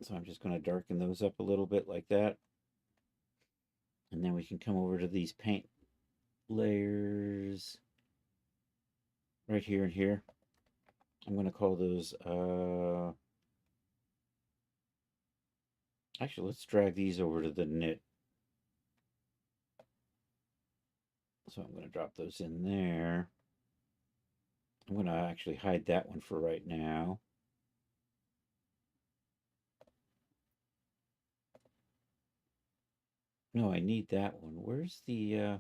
So I'm just going to darken those up a little bit like that. And then we can come over to these paint layers right here and here. I'm going to call those, actually, let's drag these over to the knit. So I'm going to drop those in there. I'm going to actually hide that one for right now. No, I need that one. Where's the,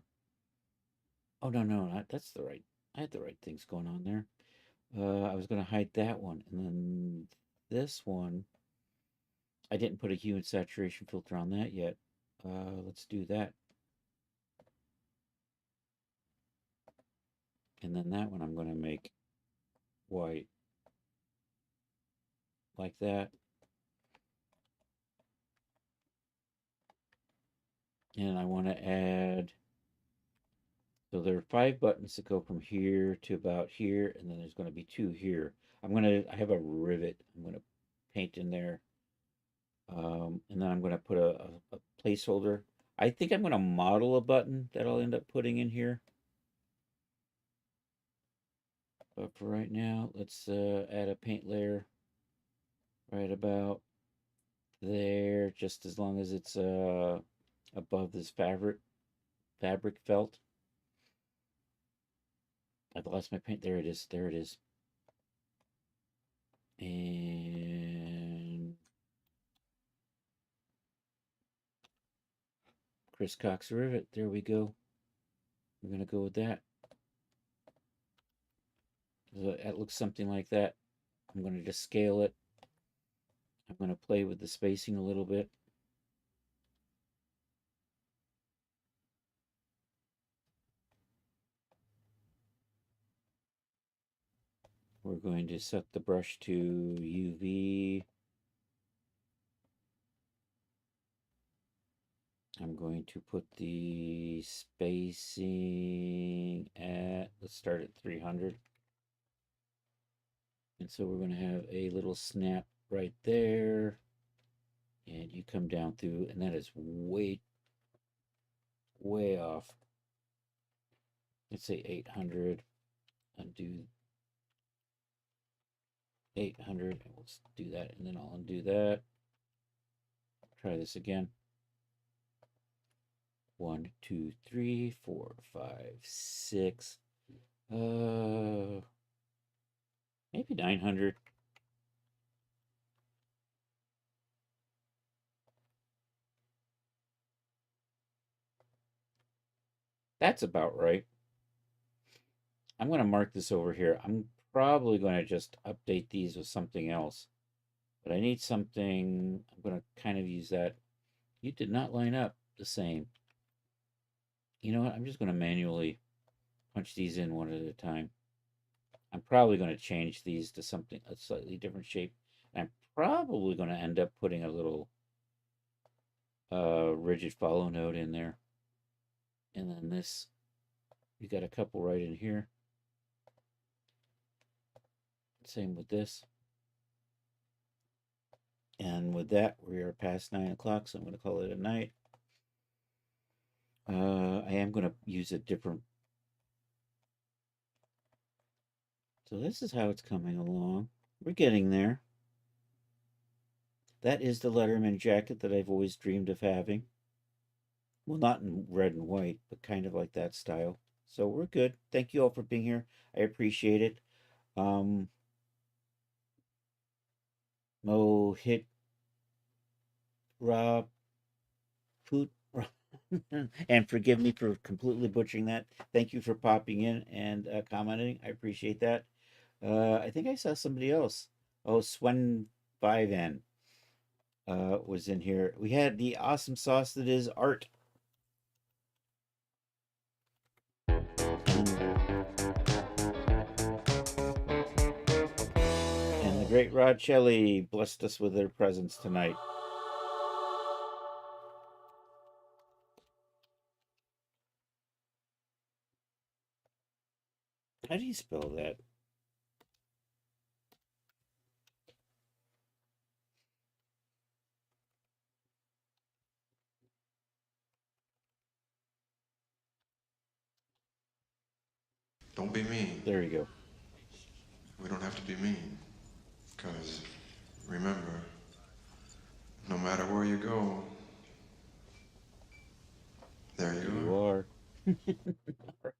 oh, no, that's the right, I had the right things going on there. I was going to hide that one. And then this one, I didn't put a hue and saturation filter on that yet. Let's do that. And then that one I'm going to make white like that. And I want to add, so there are 5 buttons that go from here to about here, and then there's going to be 2 here. I have a rivet I'm going to paint in there. And then I'm going to put a placeholder. I think I'm going to model a button that I'll end up putting in here. But for right now, let's add a paint layer right about there, just as long as it's above this fabric felt. I've lost my paint. There it is. There it is. And Chris Cox rivet. There we go. We're gonna go with that. So that looks something like that. I'm gonna just scale it. I'm gonna play with the spacing a little bit. We're going to set the brush to UV. I'm going to put the spacing at, let's start at 300. And so we're going to have a little snap right there. And you come down through, and that is way off. Let's say 800. Undo 800. And let's do that, and then I'll undo that. Try this again. 1, 2, 3, 4, 5, 6. Maybe 900. That's about right. I'm going to mark this over here. I'm probably going to just update these with something else. But I need something. I'm going to kind of use that. You did not line up the same. You know what? I'm just going to manually punch these in one at a time. I'm probably going to change these to something, a slightly different shape. I'm probably going to end up putting a little rigid follow node in there. And then this, you got a couple right in here. Same with this. And with that, we are past 9 o'clock, so I'm going to call it a night. I am going to use a different. So this is how it's coming along. We're getting there. That is the Letterman jacket that I've always dreamed of having. Well, not in red and white, but kind of like that style. So we're good. Thank you all for being here. I appreciate it. Mo hit Rob Poot. And forgive me for completely butchering that. Thank you for popping in and commenting. I appreciate that. I think I saw somebody else. Oh, Swen 5N was in here. We had the awesome sauce that is Art. And the great Rod Shelley blessed us with their presence tonight. How do you spell that? Don't be mean. There you go. We don't have to be mean. Because remember, no matter where you go, there you You are. All right.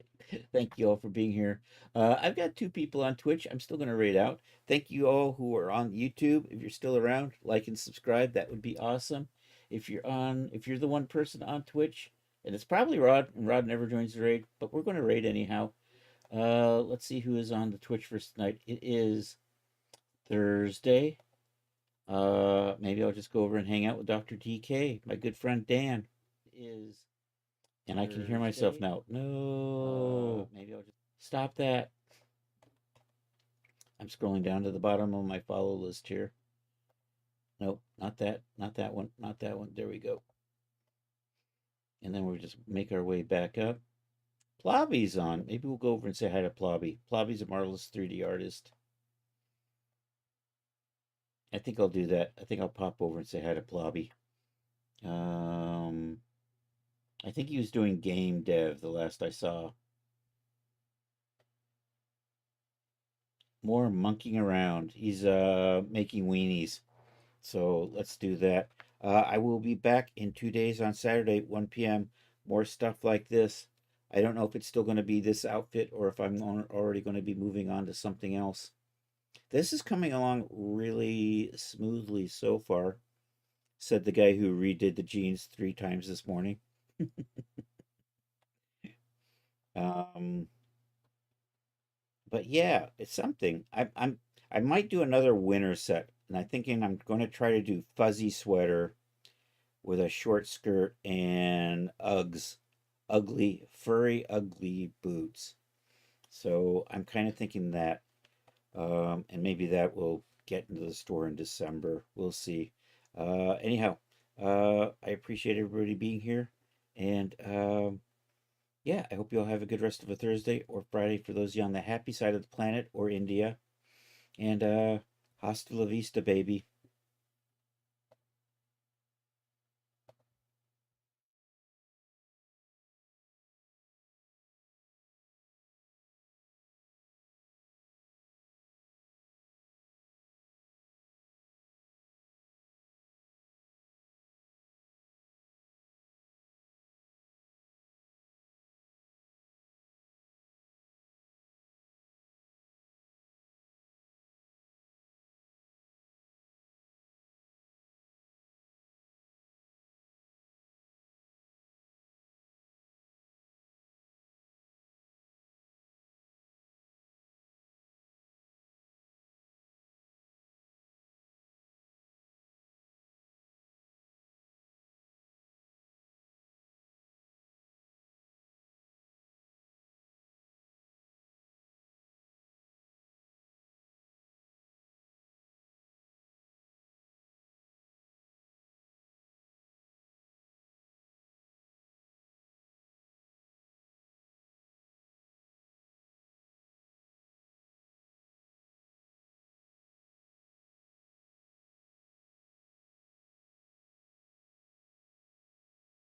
Thank you all for being here. I've got 2 people on Twitch. I'm still going to raid out. Thank you all who are on YouTube. If you're still around, like and subscribe. That would be awesome. If you're the one person on Twitch, and it's probably Rod, and Rod never joins the raid, but we're going to raid anyhow. Let's see who is on the Twitch for tonight. It is Thursday. Maybe I'll just go over and hang out with Dr. DK, my good friend Dan. It is and I can hear myself now. No, maybe I'll just stop that. I'm scrolling down to the bottom of my follow list here. Nope, not that, not that one, not that one. There we go. And then we'll just make our way back up. Plobby's on. Maybe we'll go over and say hi to Plobby. Plobby's a marvelous 3D artist. I think I'll do that. I think I'll pop over and say hi to Plobby. I think he was doing game dev the last I saw. More monkeying around. He's making weenies. So let's do that. I will be back in 2 days on Saturday, 1 p.m. More stuff like this. I don't know if it's still going to be this outfit or if I'm already going to be moving on to something else. This is coming along really smoothly so far, said the guy who redid the jeans 3 times this morning. um, but yeah, it's something. I might do another winter set, and I'm thinking I'm going to try to do fuzzy sweater with a short skirt and Uggs, ugly, furry, ugly boots. So I'm kind of thinking that, and maybe that will get into the store in December. We'll see. Anyhow, I appreciate everybody being here, and yeah, I hope you all have a good rest of a Thursday or Friday for those of you on the happy side of the planet or India. And hasta la vista, baby.